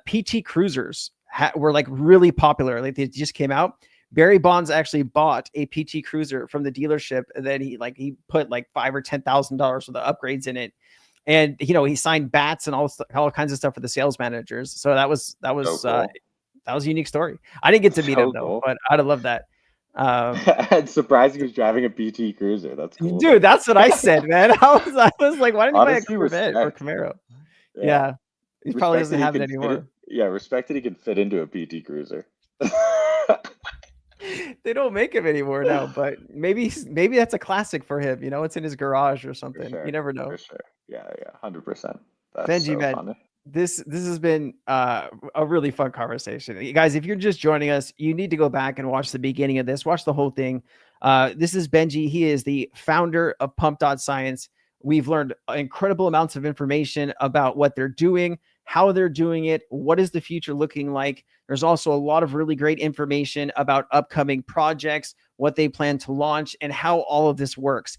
PT Cruisers were like really popular. Like they just came out. Barry Bonds actually bought a PT Cruiser from the dealership, and then he put like $5,000 or $10,000 worth of upgrades in it. And he signed bats and all kinds of stuff for the sales managers. So that was so cool. That was a unique story. I didn't get to meet him though, but I'd have loved that. It's surprising he's driving a PT Cruiser. That's cool, dude. That's what I said, man. I was like, why didn't you buy a Corvette or Camaro? Yeah. He probably doesn't have it anymore. Respect that he can fit into a PT Cruiser. They don't make him anymore now, but maybe that's a classic for him. It's in his garage or something. Sure, you never know. For sure. Yeah, 100%. That's Benji, so man, funny. this has been a really fun conversation. You guys, if you're just joining us, you need to go back and watch the beginning of this. Watch the whole thing. This is Benji. He is the founder of Pump.science. We've learned incredible amounts of information about what they're doing, how they're doing it, what is the future looking like. There's also a lot of really great information about upcoming projects, what they plan to launch, and how all of this works.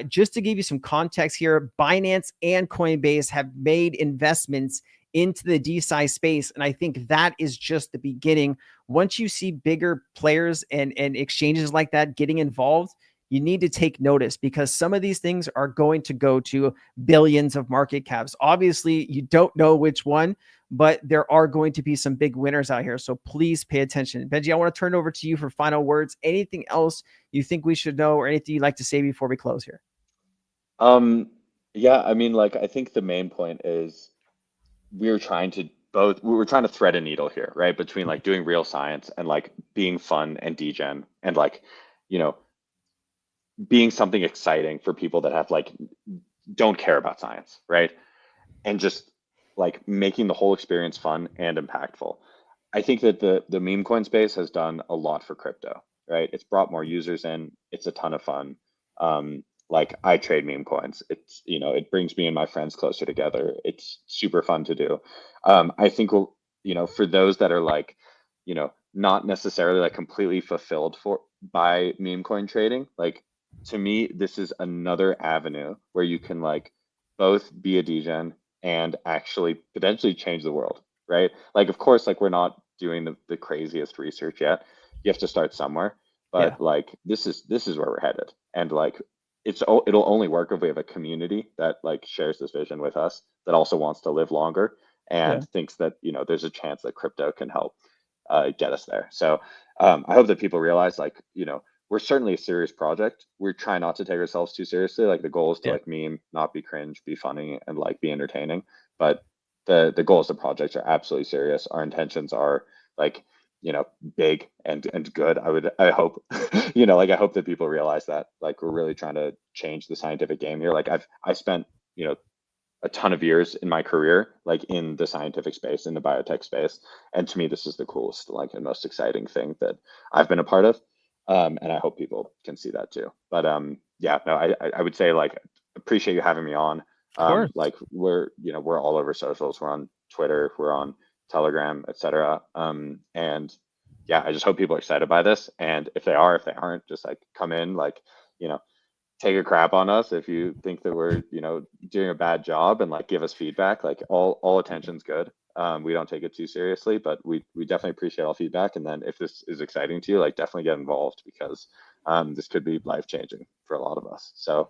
Just to give you some context here, Binance and Coinbase have made investments into the DeFi space, and I think that is just the beginning. Once you see bigger players and exchanges like that getting involved, you need to take notice, because some of these things are going to go to billions of market caps. Obviously, you don't know which one, but there are going to be some big winners out here. So please pay attention. Benji, I want to turn it over to you for final words. Anything else you think we should know, or anything you'd like to say before we close here? Yeah, I mean, like, I think the main point is we were trying to thread a needle here, right? Between like doing real science and like being fun and degen and like, you know, being something exciting for people that have like don't care about science, right? And just like making the whole experience fun and impactful. I think that the meme coin space has done a lot for crypto, right? It's brought more users in. It's a ton of fun. Like I trade meme coins. It's, you know, it brings me and my friends closer together. It's super fun to do. I think you know, for those that are like, you know, not necessarily like completely fulfilled by meme coin trading, like to me, this is another avenue where you can like both be a degen and actually potentially change the world, right? Like, of course, like we're not doing the craziest research yet. You have to start somewhere, but Yeah. like this is where we're headed, and like it'll only work if we have a community that like shares this vision with us, that also wants to live longer Yeah. and thinks that, you know, there's a chance that crypto can help get us there. So I hope that people realize, like, you know, we're certainly a serious project. We're trying not to take ourselves too seriously. Like the goal is to Yeah. like meme, not be cringe, be funny, and like be entertaining. But the goals of the project are absolutely serious. Our intentions are like, you know, big and good. I hope, you know, like I hope that people realize that like we're really trying to change the scientific game here. Like I spent, you know, a ton of years in my career, like in the scientific space, in the biotech space. And to me, this is the coolest, like, and most exciting thing that I've been a part of. And I hope people can see that too. But yeah, no, I would say like appreciate you having me on. Of course. Like you know, we're all over socials. We're on Twitter, we're on Telegram, etc. And yeah, I just hope people are excited by this. And if they aren't, just like come in, like, you know, take a crap on us if you think that we're, you know, doing a bad job, and like give us feedback. Like all attention's good. We don't take it too seriously, but we definitely appreciate all feedback. And then if this is exciting to you, like definitely get involved, because this could be life changing for a lot of us. So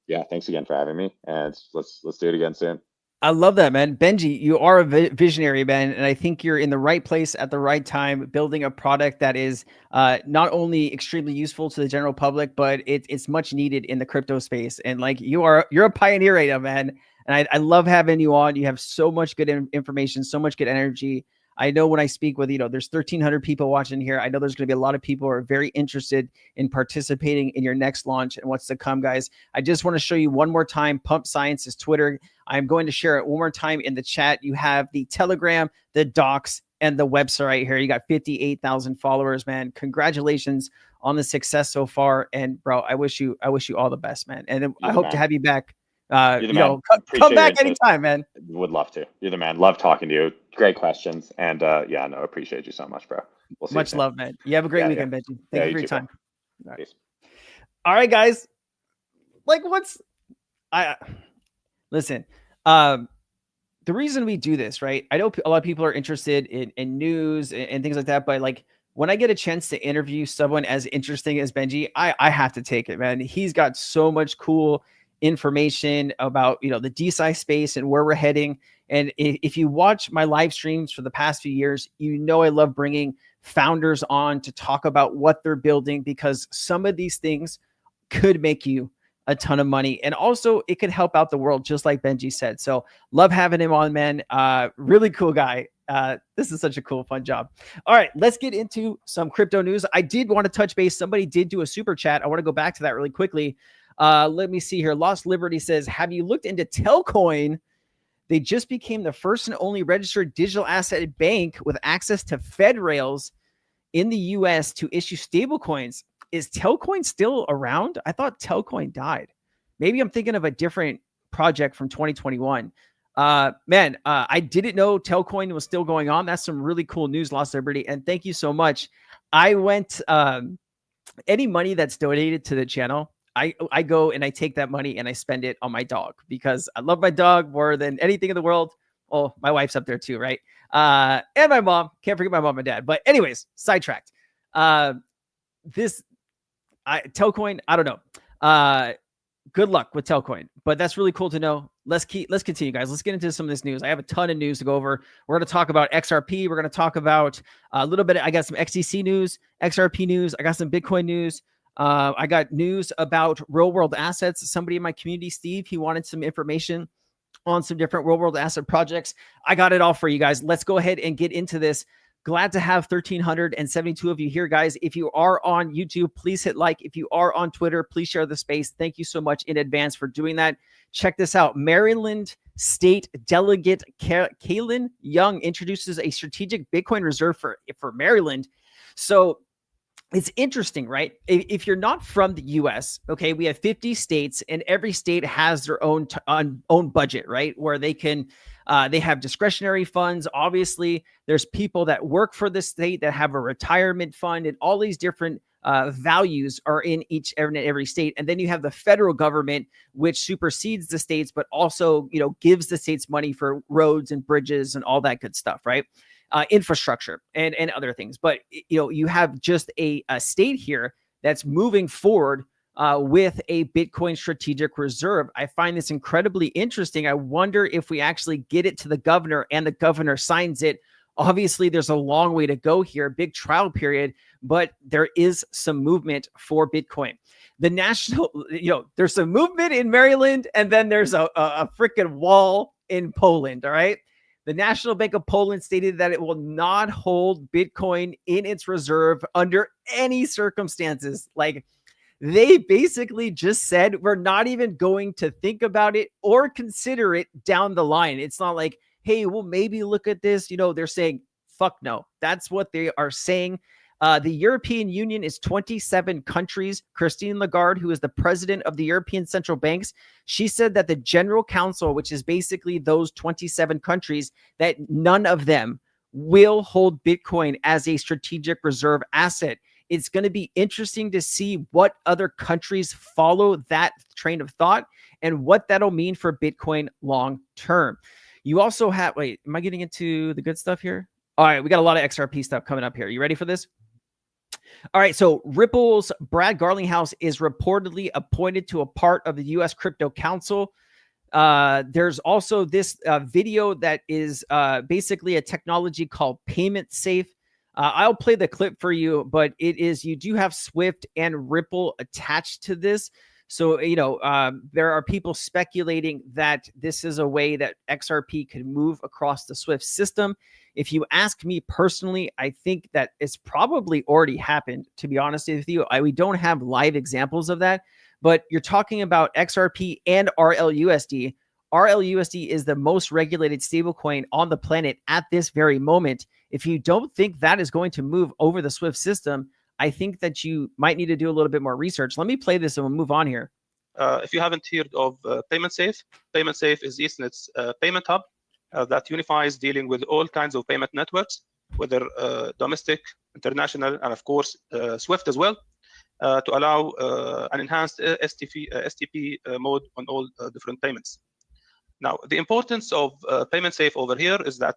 yeah, thanks again for having me, and let's do it again soon. I love that, man. Benji, you are a visionary, man. And I think you're in the right place at the right time, building a product that is not only extremely useful to the general public, but it's much needed in the crypto space. And like you're a pioneer right now, man. And I love having you on. You have so much good information, so much good energy. I know when I speak with, you know, there's 1,300 people watching here. I know there's going to be a lot of people who are very interested in participating in your next launch and what's to come, guys. I just want to show you one more time, Pump.science's Twitter. I'm going to share it one more time in the chat. You have the Telegram, the docs, and the website right here. You got 58,000 followers, man. Congratulations on the success so far. And bro, I wish you all the best, man. And I You're the hope to man. have you back. You're the You man. know, come Appreciate your back interest. anytime, man. Would love to. You're the man. Love talking to you. Great questions. And yeah, no, appreciate you so much, bro. We'll see you Much soon. love, man. You have a great Yeah, yeah. weekend, Benji. Thank Yeah, you you for your too, bro. time. All right. Peace. All right, guys. Like, I listen. The reason we do this, right? I know a lot of people are interested in news and things like that, but like when I get a chance to interview someone as interesting as Benji, I have to take it, man. He's got so much cool information about, you know, the DeFi space and where we're heading. And if you watch my live streams for the past few years, you know I love bringing founders on to talk about what they're building, because some of these things could make you a ton of money. And also it could help out the world, just like Benji said. So love having him on, man. Really cool guy. This is such a cool, fun job. All right, let's get into some crypto news. I did want to touch base. Somebody did do a super chat. I want to go back to that really quickly. Let me see here. Lost Liberty says, have you looked into Telcoin? They just became the first and only registered digital asset bank with access to Fed rails in the US to issue stablecoins. Is Telcoin still around? I thought Telcoin died. Maybe I'm thinking of a different project from 2021. I didn't know Telcoin was still going on. That's some really cool news, Lost Liberty. And thank you so much. I went, any money that's donated to the channel, I go and I take that money and I spend it on my dog because I love my dog more than anything in the world. Oh, my wife's up there too, right? And my mom. Can't forget my mom and dad. But anyways, sidetracked. Telcoin, I don't know. Good luck with Telcoin, but that's really cool to know. Let's continue, guys. Let's get into some of this news. I have a ton of news to go over. We're going to talk about XRP. We're going to talk about a little bit. I got some XDC news, XRP news. I got some Bitcoin news. I got news about real world assets. Somebody in my community, Steve, he wanted some information on some different real world asset projects. I got it all for you guys. Let's go ahead and get into this. Glad to have 1,372 of you here, guys. If you are on YouTube, please hit like. If you are on Twitter, please share the space. Thank you so much in advance for doing that. Check this out. Maryland State Delegate Kaylin Young introduces a strategic Bitcoin reserve for Maryland. So it's interesting, right? If you're not from the US, okay, we have 50 states and every state has their own budget, right? Where they can, they have discretionary funds. Obviously, there's people that work for the state that have a retirement fund, and all these different values are in every state. And then you have the federal government, which supersedes the states, but also, gives the states money for roads and bridges and all that good stuff, right? Infrastructure and other things. But, you have just a state here that's moving forward with a Bitcoin strategic reserve. I find this incredibly interesting. I wonder if we actually get it to the governor and the governor signs it. Obviously, there's a long way to go here, big trial period, but there is some movement for Bitcoin. The national, there's some movement in Maryland, and then there's a freaking wall in Poland, all right? The National Bank of Poland stated that it will not hold Bitcoin in its reserve under any circumstances. Like, they basically just said, we're not even going to think about it or consider it down the line. It's not like, hey, we'll maybe look at this. They're saying, fuck no. That's what they are saying. The European Union is 27 countries. Christine Lagarde, who is the president of the European Central Banks, she said that the General Council, which is basically those 27 countries, that none of them will hold Bitcoin as a strategic reserve asset. It's going to be interesting to see what other countries follow that train of thought and what that'll mean for Bitcoin long term. You also have, wait, am I getting into the good stuff here? All right, we got a lot of XRP stuff coming up here. You ready for this? All right, so Ripple's Brad Garlinghouse is reportedly appointed to a part of the U.S. Crypto Council. There's also this video that is basically a technology called Payment Safe. I'll play the clip for you, but you do have Swift and Ripple attached to this. So, there are people speculating that this is a way that XRP could move across the Swift system. If you ask me personally, I think that it's probably already happened, to be honest with you. We don't have live examples of that, but you're talking about XRP and RLUSD. RLUSD is the most regulated stablecoin on the planet at this very moment. If you don't think that is going to move over the Swift system, I think that you might need to do a little bit more research. Let me play this and we'll move on here. If you haven't heard of Payment Safe is EastNet's payment hub that unifies dealing with all kinds of payment networks, whether domestic, international, and of course Swift as well, to allow an enhanced STP mode on all different payments. Now, the importance of Payment Safe over here is that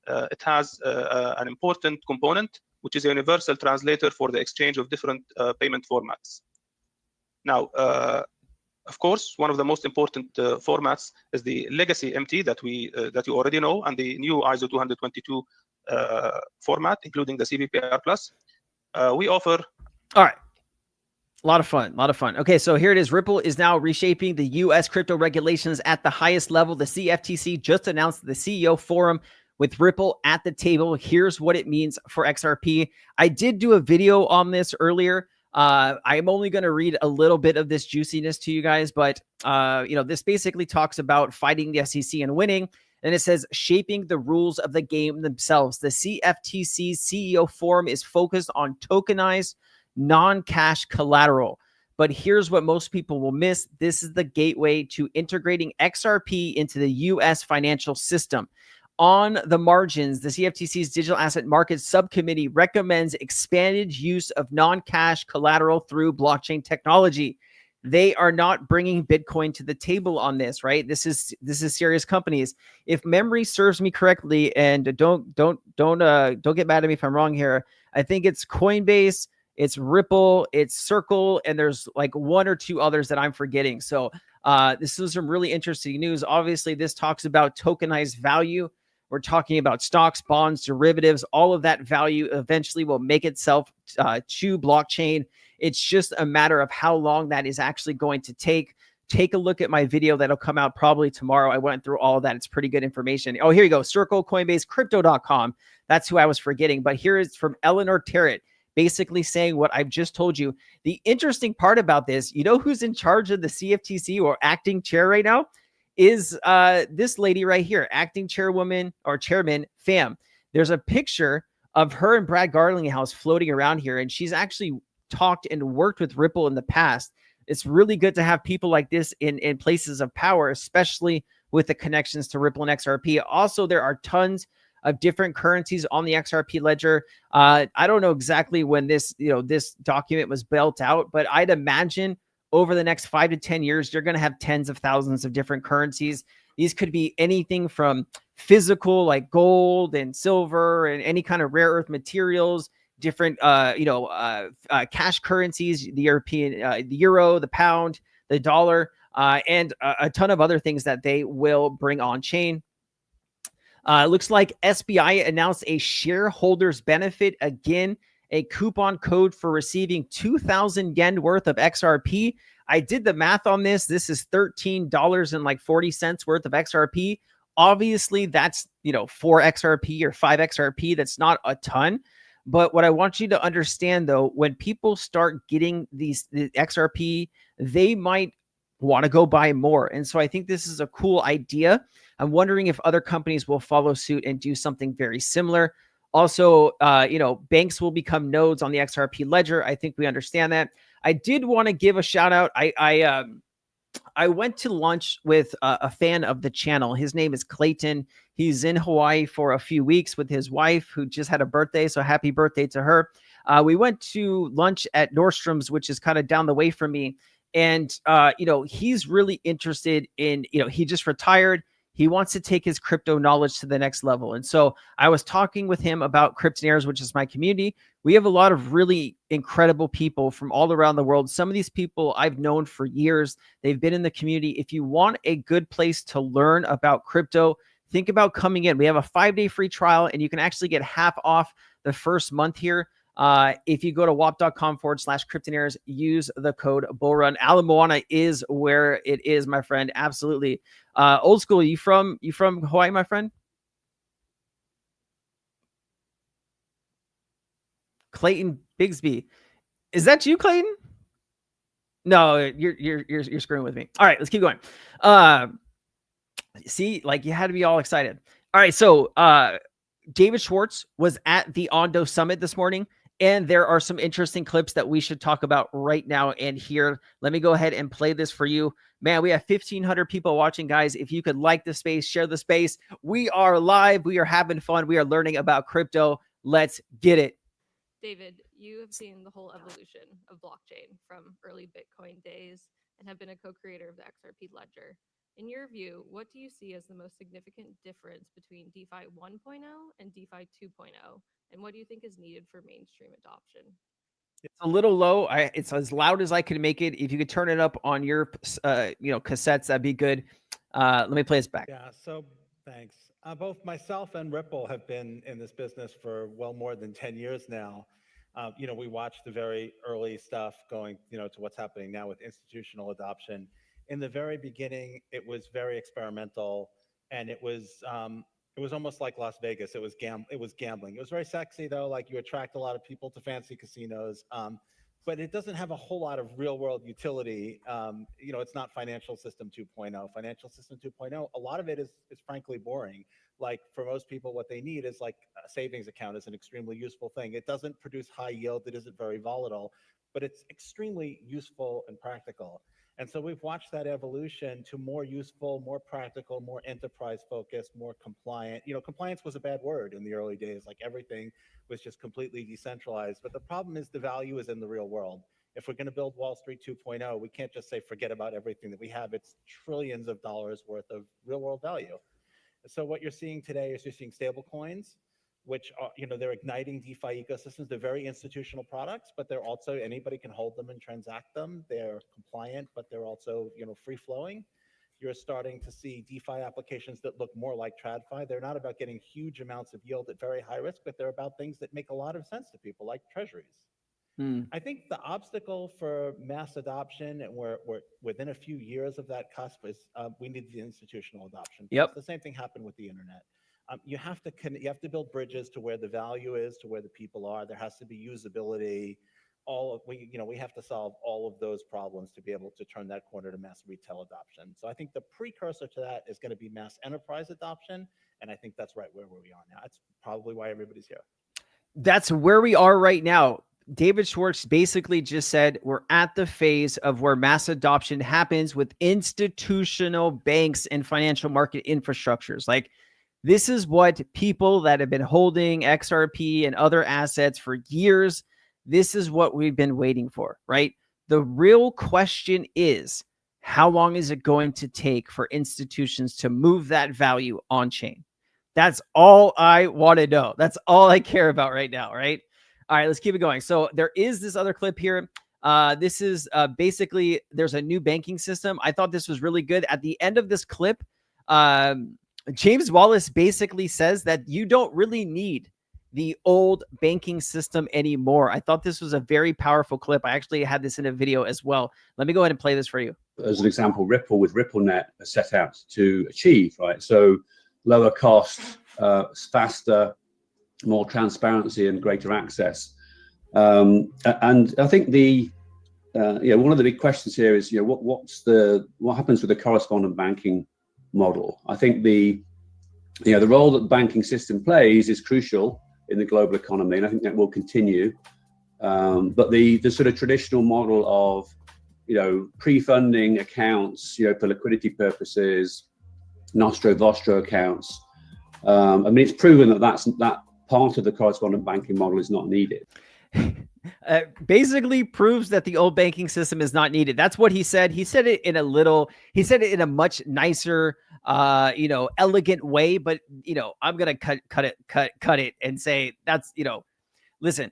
it has an important component, which is a universal translator for the exchange of different payment formats. Now, of course, one of the most important formats is the legacy MT that you already know, and the new ISO 222 format, including the CVPR Plus. We offer. All right. A lot of fun. Okay, so here it is. Ripple is now reshaping the U.S. crypto regulations at the highest level. The CFTC just announced the CEO forum with Ripple at the table. Here's what it means for XRP. I did do a video on this earlier. I'm only going to read a little bit of this juiciness to you guys, but this basically talks about fighting the SEC and winning. And it says shaping the rules of the game themselves. The CFTC's CEO forum is focused on tokenized non-cash collateral. But here's what most people will miss. This is the gateway to integrating XRP into the US financial system. On the margins, the CFTC's Digital Asset Markets Subcommittee recommends expanded use of non-cash collateral through blockchain technology. They are not bringing Bitcoin to the table on this, right? This is serious companies. If memory serves me correctly, and don't get mad at me if I'm wrong here, I think it's Coinbase, it's Ripple, it's Circle, and there's like one or two others that I'm forgetting. So this is some really interesting news. Obviously, this talks about tokenized value. We're talking about stocks, bonds, derivatives. All of that value eventually will make itself to blockchain. It's just a matter of how long that is actually going to take. Take a look at my video that'll come out probably tomorrow. I went through all of that. It's pretty good information. Oh, here you go. Circle, Coinbase, crypto.com. That's who I was forgetting. But here is from Eleanor Terrett, basically saying what I've just told you. The interesting part about this, you know who's in charge of the CFTC or acting chair right now? Is this lady right here, acting chairwoman or chairman, Pham. There's a picture of her and Brad Garlinghouse floating around here, and she's actually talked and worked with Ripple in the past. It's really good to have people like this in places of power, especially with the connections to Ripple and XRP. Also, there are tons of different currencies on the XRP ledger. I don't know exactly when this document was built out, but I'd imagine over the next 5 to 10 years, you're going to have tens of thousands of different currencies. These could be anything from physical, like gold and silver and any kind of rare earth materials, different, cash currencies, the European, the euro, the pound, the dollar, and a ton of other things that they will bring on chain. It looks like SBI announced a shareholders benefit again, a coupon code for receiving 2,000 yen worth of XRP. I did the math on this. This is $13.40 worth of XRP. Obviously, that's 4 XRP or 5 XRP. That's not a ton. But what I want you to understand, though, when people start getting the XRP, they might want to go buy more. And so I think this is a cool idea. I'm wondering if other companies will follow suit and do something very similar. Also, banks will become nodes on the XRP ledger. I think we understand that. I did want to give a shout out. I went to lunch with a fan of the channel. His name is Clayton. He's in Hawaii for a few weeks with his wife, who just had a birthday. So happy birthday to her. We went to lunch at Nordstrom's, which is kind of down the way from me. And, he's really interested in, he just retired. He wants to take his crypto knowledge to the next level. And so I was talking with him about Cryptonaires, which is my community. We have a lot of really incredible people from all around the world. Some of these people I've known for years. They've been in the community. If you want a good place to learn about crypto, think about coming in. We have a 5-day free trial, and you can actually get half off the first month here. If you go to wap.com/Cryptonaires, use the code BULLRUN. Ala Moana is where it is, my friend. Absolutely. Old school, you from Hawaii, my friend? Clayton Bigsby. Is that you, Clayton? No, you're screwing with me. All right, let's keep going. See, like you had to be all excited. All right, so David Schwartz was at the Ondo Summit this morning, and there are some interesting clips that we should talk about right now and here. Let me go ahead and play this for you. Man, we have 1,500 people watching, guys. If you could like the space, share the space. We are live. We are having fun. We are learning about crypto. Let's get it. David, you have seen the whole evolution of blockchain from early Bitcoin days and have been a co-creator of the XRP ledger. In your view, what do you see as the most significant difference between DeFi 1.0 and DeFi 2.0? And what do you think is needed for mainstream adoption? It's a little low. It's as loud as I can make it. If you could turn it up on your, cassettes, that'd be good. Let me play this back. Yeah, so thanks. Both myself and Ripple have been in this business for well more than 10 years now. We watched the very early stuff going, to what's happening now with institutional adoption. In the very beginning, it was very experimental, and it was almost like Las Vegas. It was gambling. It was very sexy though. Like you attract a lot of people to fancy casinos. but it doesn't have a whole lot of real world utility. It's not financial system 2.0. Financial system 2.0, a lot of it is frankly boring. Like for most people, what they need is like a savings account is an extremely useful thing. It doesn't produce high yield. It isn't very volatile, but it's extremely useful and practical. And so we've watched that evolution to more useful, more practical, more enterprise focused, more compliant. Compliance was a bad word in the early days. Like everything was just completely decentralized. But the problem is the value is in the real world. If we're going to build Wall Street 2.0, we can't just say forget about everything that we have. It's trillions of dollars worth of real world value. So what you're seeing today is you're seeing stable coins, which are, they're igniting DeFi ecosystems. They're very institutional products, but they're also, anybody can hold them and transact them. They're compliant, but they're also, free flowing. You're starting to see DeFi applications that look more like TradFi. They're not about getting huge amounts of yield at very high risk, but they're about things that make a lot of sense to people, like treasuries. I think the obstacle for mass adoption, and we're within a few years of that cusp, is we need the institutional adoption. Yep. The same thing happened with the internet. You have to build bridges to where the value is, to where the people are. There has to be usability. We have to solve all of those problems to be able to turn that corner to mass retail adoption. So I think the precursor to that is going to be mass enterprise adoption, and I think that's right where we are now. That's probably why everybody's here. That's where we are right now. David Schwartz basically just said we're at the phase of where mass adoption happens with institutional banks and financial market infrastructures. Like, this is what people that have been holding XRP and other assets for years, this is what we've been waiting for, right? The real question is, how long is it going to take for institutions to move that value on chain? That's all I want to know. That's all I care about right now, right? All right, let's keep it going. So there is this other clip here. This is basically, there's a new banking system. I thought this was really good. At the end of this clip, James Wallace basically says that you don't really need the old banking system anymore. I thought this was a very powerful clip. I actually had this in a video as well. Let me go ahead and play this for you. As an example, Ripple with RippleNet are set out to achieve, right? So lower cost, faster, more transparency and greater access. And I think one of the big questions here is, what happens with the correspondent banking model? I think the role that the banking system plays is crucial in the global economy, and I think that will continue. But the sort of traditional model of, pre-funding accounts, for liquidity purposes, nostro-vostro accounts. It's proven that part of the correspondent banking model is not needed. Basically proves that the old banking system is not needed. That's what he said. He said it in a much nicer, elegant way, but I'm going to cut it and say that's, listen,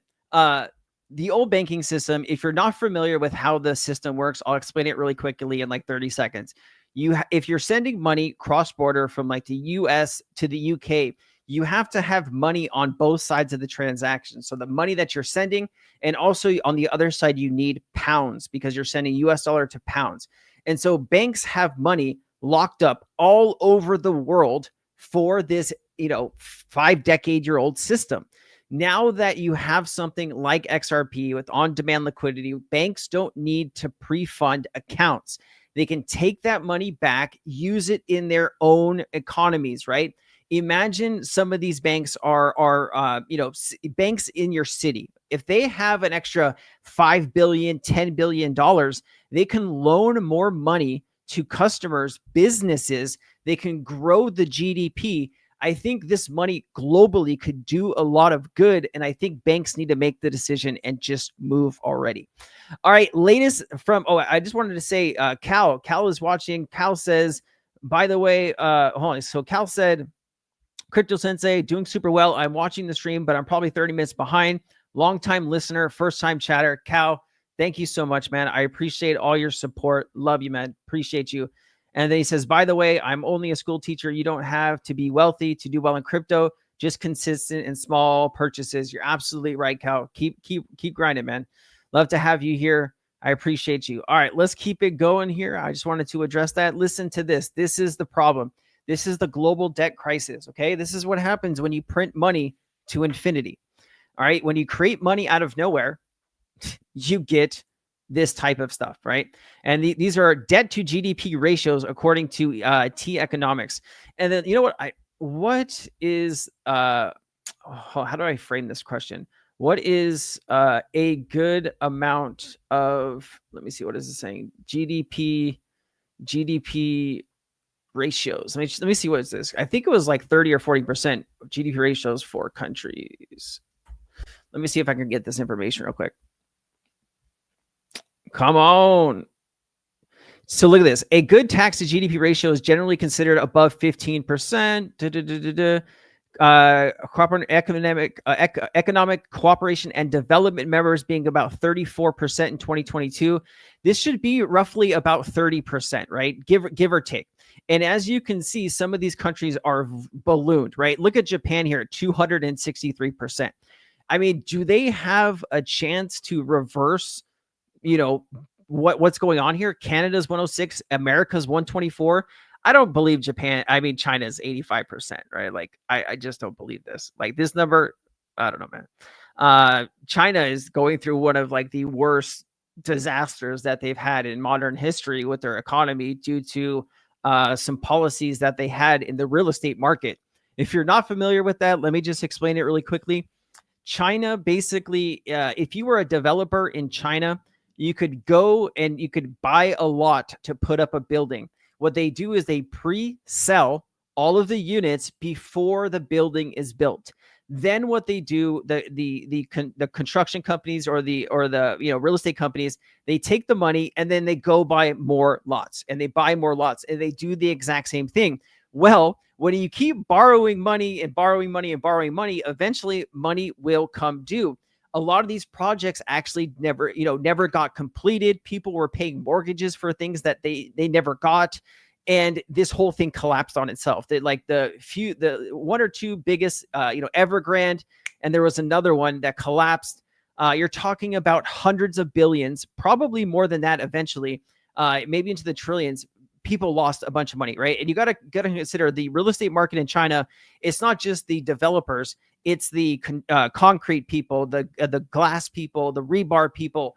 the old banking system, if you're not familiar with how the system works, I'll explain it really quickly in like 30 seconds. If you're sending money cross-border from like the US to the UK, you have to have money on both sides of the transaction. So the money that you're sending, and also on the other side, you need pounds because you're sending US dollar to pounds. And so banks have money locked up all over the world for this, 5-decade-year-old system. Now that you have something like XRP with on-demand liquidity, banks don't need to pre-fund accounts. They can take that money back, use it in their own economies, right? Imagine some of these banks are banks in your city. If they have an extra $5 billion, $10 billion, they can loan more money to customers, businesses. They can grow the GDP. I think this money globally could do a lot of good. And I think banks need to make the decision and just move already. All right. Latest from, I just wanted to say, Cal is watching. Cal says, by the way, hold on. So Cal said, Crypto Sensei, doing super well. I'm watching the stream, but I'm probably 30 minutes behind. Long-time listener, first-time chatter. Cal, thank you so much, man. I appreciate all your support. Love you, man. Appreciate you. And then he says, by the way, I'm only a school teacher. You don't have to be wealthy to do well in crypto. Just consistent and small purchases. You're absolutely right, Cal. Keep grinding, man. Love to have you here. I appreciate you. All right, let's keep it going here. I just wanted to address that. Listen to this. This is the problem. This is the global debt crisis, okay? This is what happens when you print money to infinity, all right? When you create money out of nowhere, you get this type of stuff, right? And these are debt to GDP ratios according to T Economics. And then, you know what is how do I frame this question? What is a good amount of, let me see, what is it saying? GDP ratios. Let me see, what is this? I think it was like 30 or 40% GDP ratios for countries. Let me see if I can get this information real quick. Come on. So look at this. A good tax to GDP ratio is generally considered above 15%. Economic cooperation and development members being about 34% in 2022. This should be roughly about 30%, right? Give or take. And as you can see, some of these countries are ballooned, right? Look at Japan here, 263%. I mean, do they have a chance to reverse, what's going on here? Canada's 106, America's 124. I don't believe China is 85%, right? Like, I just don't believe this. Like, this number, I don't know, man. China is going through one of like the worst disasters that they've had in modern history with their economy due to some policies that they had in the real estate market. If you're not familiar with that, let me just explain it really quickly. China, basically, if you were a developer in China, you could go and you could buy a lot to put up a building. What they do is they pre-sell all of the units before the building is built. Then what they do, the construction companies or the real estate companies, they take the money and then they go buy more lots, and they buy more lots, and they do the exact same thing. Well, when you keep borrowing money and borrowing money and borrowing money, eventually money will come due. A lot of these projects actually never got completed. People were paying mortgages for things that they never got. And this whole thing collapsed on itself. The one or two biggest, Evergrande, and there was another one that collapsed. You're talking about hundreds of billions, probably more than that eventually, maybe into the trillions. People lost a bunch of money, right? And you got to consider the real estate market in China. It's not just the developers; it's the concrete people, the glass people, the rebar people,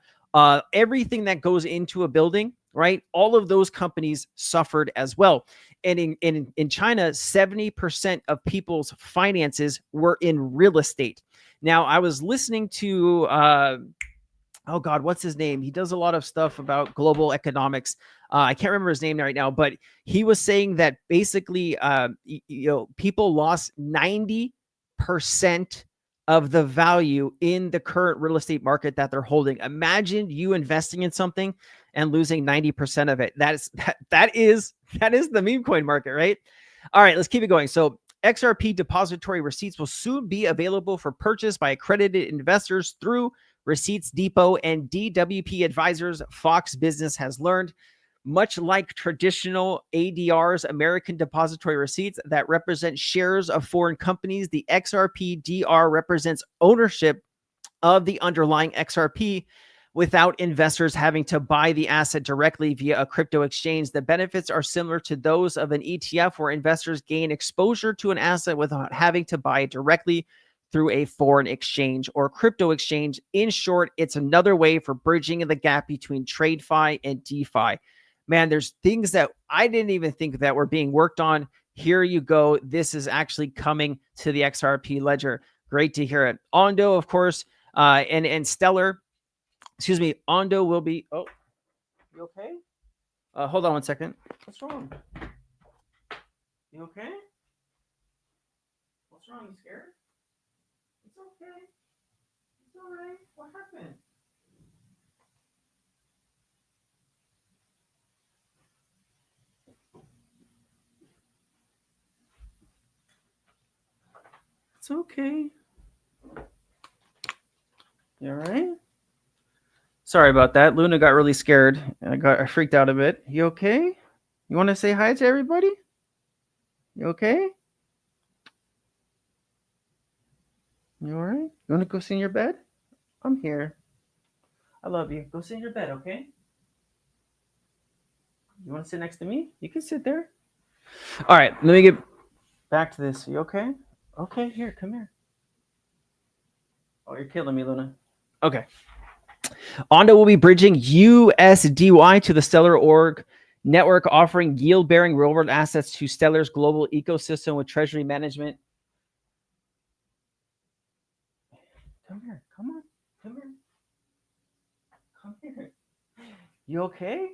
everything that goes into a building, right? All of those companies suffered as well. And in China, 70% of people's finances were in real estate. Now, I was listening to oh God, what's his name? He does a lot of stuff about global economics. I can't remember his name right now, but he was saying that basically, people lost 90% of the value in the current real estate market that they're holding. Imagine you investing in something and losing 90% of it. That is the meme coin market, right? All right, let's keep it going. So XRP depository receipts will soon be available for purchase by accredited investors through Receipts Depot and DWP Advisors, Fox Business has learned. Much like traditional ADRs, American depository receipts that represent shares of foreign companies, the XRP DR represents ownership of the underlying XRP without investors having to buy the asset directly via a crypto exchange. The benefits are similar to those of an ETF, where investors gain exposure to an asset without having to buy it directly through a foreign exchange or crypto exchange. In short, it's another way for bridging the gap between TradeFi and DeFi. Man, there's things that I didn't even think that were being worked on. Here you go. This is actually coming to the XRP ledger. Great to hear it. Ondo, of course, and Stellar. Excuse me. Ondo will be. Oh, you okay? Hold on one second. What's wrong? You okay? What's wrong? You scared? It's okay. It's all right. What happened? It's okay. You all right? Sorry about that. Luna got really scared. I freaked out a bit. You okay? You want to say hi to everybody? You okay? You all right? You want to go sit in your bed? I'm here. I love you. Go sit in your bed, okay? You want to sit next to me? You can sit there. All right, let me get back to this. You okay? Okay, here, come here. Oh, you're killing me, Luna. Okay. Ondo will be bridging USDY to the Stellar org network, offering yield-bearing real-world assets to Stellar's global ecosystem with treasury management. Come here. Come on. Come here. Come here. You okay?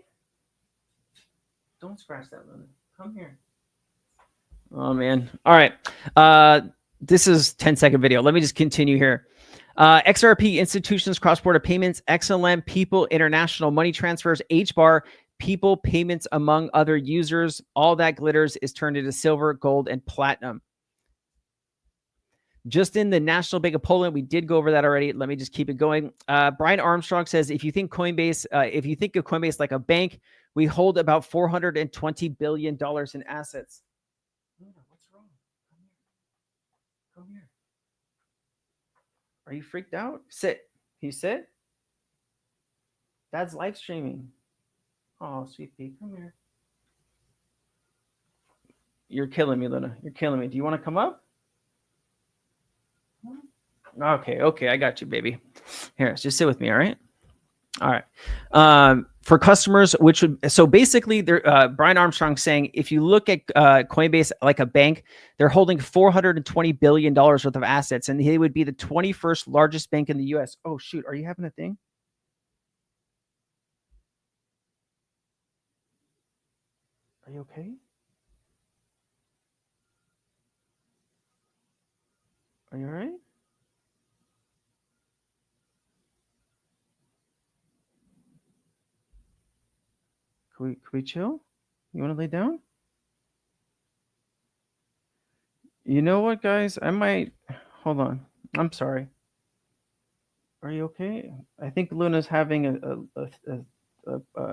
Don't scratch that, Luna. Come here. Oh, man. All right. This is 10-second video. Let me just continue here. XRP institutions, cross-border payments, XLM, people, international money transfers, HBAR, people, payments among other users. All that glitters is turned into silver, gold, and platinum. Just in the National Bank of Poland, we did go over that already. Let me just keep it going. Brian Armstrong says, if you think of Coinbase like a bank, we hold about $420 billion in assets. What's wrong? Come here. Are you freaked out? Sit. Can you sit? Dad's live streaming. Oh, sweet pea, come here. You're killing me, Luna. You're killing me. Do you want to come up? Okay, I got you, baby. Here, just sit with me, all right? All right. For customers, which would, so basically, Brian Armstrong saying, if you look at Coinbase like a bank, they're holding $420 billion worth of assets, and they would be the 21st largest bank in the US. Oh, shoot. Are you having a thing? Are you okay? Are you all right? Can we chill? You want to lay down? You know what, guys? I might... Hold on. I'm sorry. Are you okay? I think Luna's having a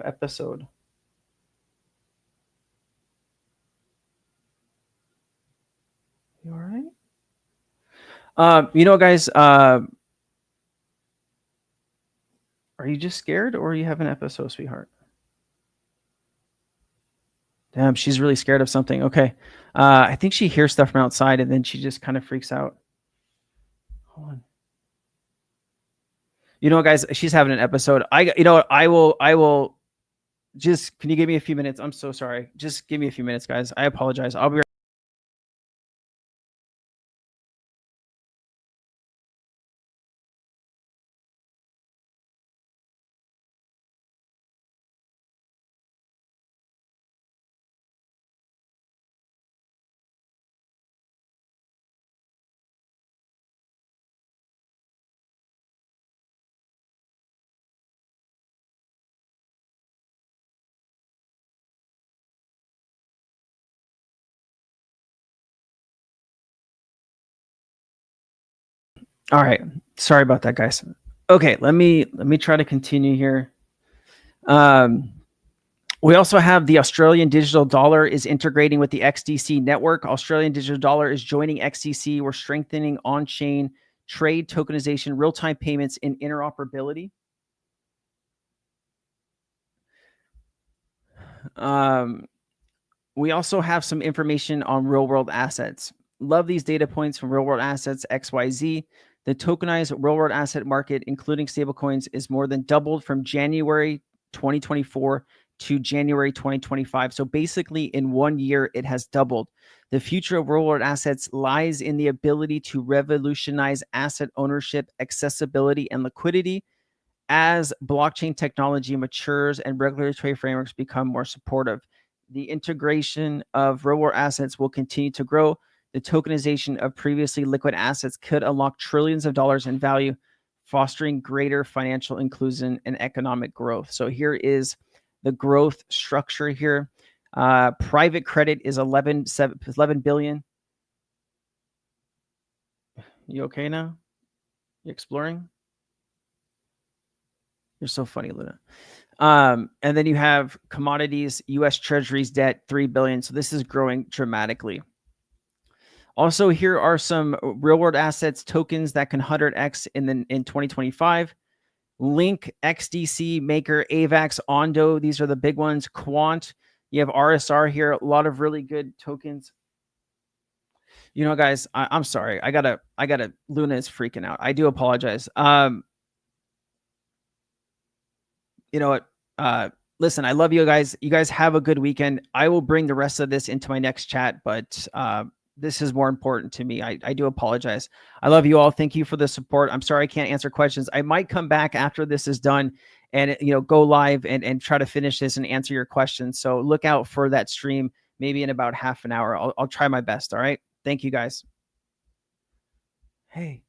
episode. You all right? You know, guys, are you just scared or are you having an episode, sweetheart? Damn, she's really scared of something. Okay. I think she hears stuff from outside and then she just kind of freaks out. Hold on. You know, guys, she's having an episode. I will just, can you give me a few minutes? I'm so sorry. Just give me a few minutes, guys. I apologize. I'll be right. All right. Sorry about that, guys. Okay, let me try to continue here. We also have the Australian digital dollar is integrating with the XDC network. Australian digital dollar is joining XDC. We're strengthening on-chain trade, tokenization, real-time payments, and interoperability. We also have some information on real-world assets. Love these data points from real-world assets XYZ. The tokenized real-world asset market, including stablecoins, is more than doubled from January 2024 to January 2025. So basically, in 1 year, it has doubled. The future of real-world assets lies in the ability to revolutionize asset ownership, accessibility, and liquidity as blockchain technology matures and regulatory frameworks become more supportive. The integration of real-world assets will continue to grow. The tokenization of previously liquid assets could unlock trillions of dollars in value, fostering greater financial inclusion and economic growth. So here is the growth structure here. Private credit is 11 billion. You okay now? You exploring? You're so funny, Luna. And then you have commodities, U.S. Treasuries debt, 3 billion. So this is growing dramatically. Also, here are some real-world assets tokens that can 100x in 2025. Link, XDC, Maker, AVAX, Ondo. These are the big ones. Quant. You have RSR here. A lot of really good tokens. You know, guys, I'm sorry. I gotta. Luna is freaking out. I do apologize. you know what? Listen, I love you guys. You guys have a good weekend. I will bring the rest of this into my next chat, but this is more important to me. I do apologize. I love you all. Thank you for the support. I'm sorry I can't answer questions. I might come back after this is done and, you know, go live and try to finish this and answer your questions. So look out for that stream maybe in about half an hour. I'll try my best. All right. Thank you guys. Hey.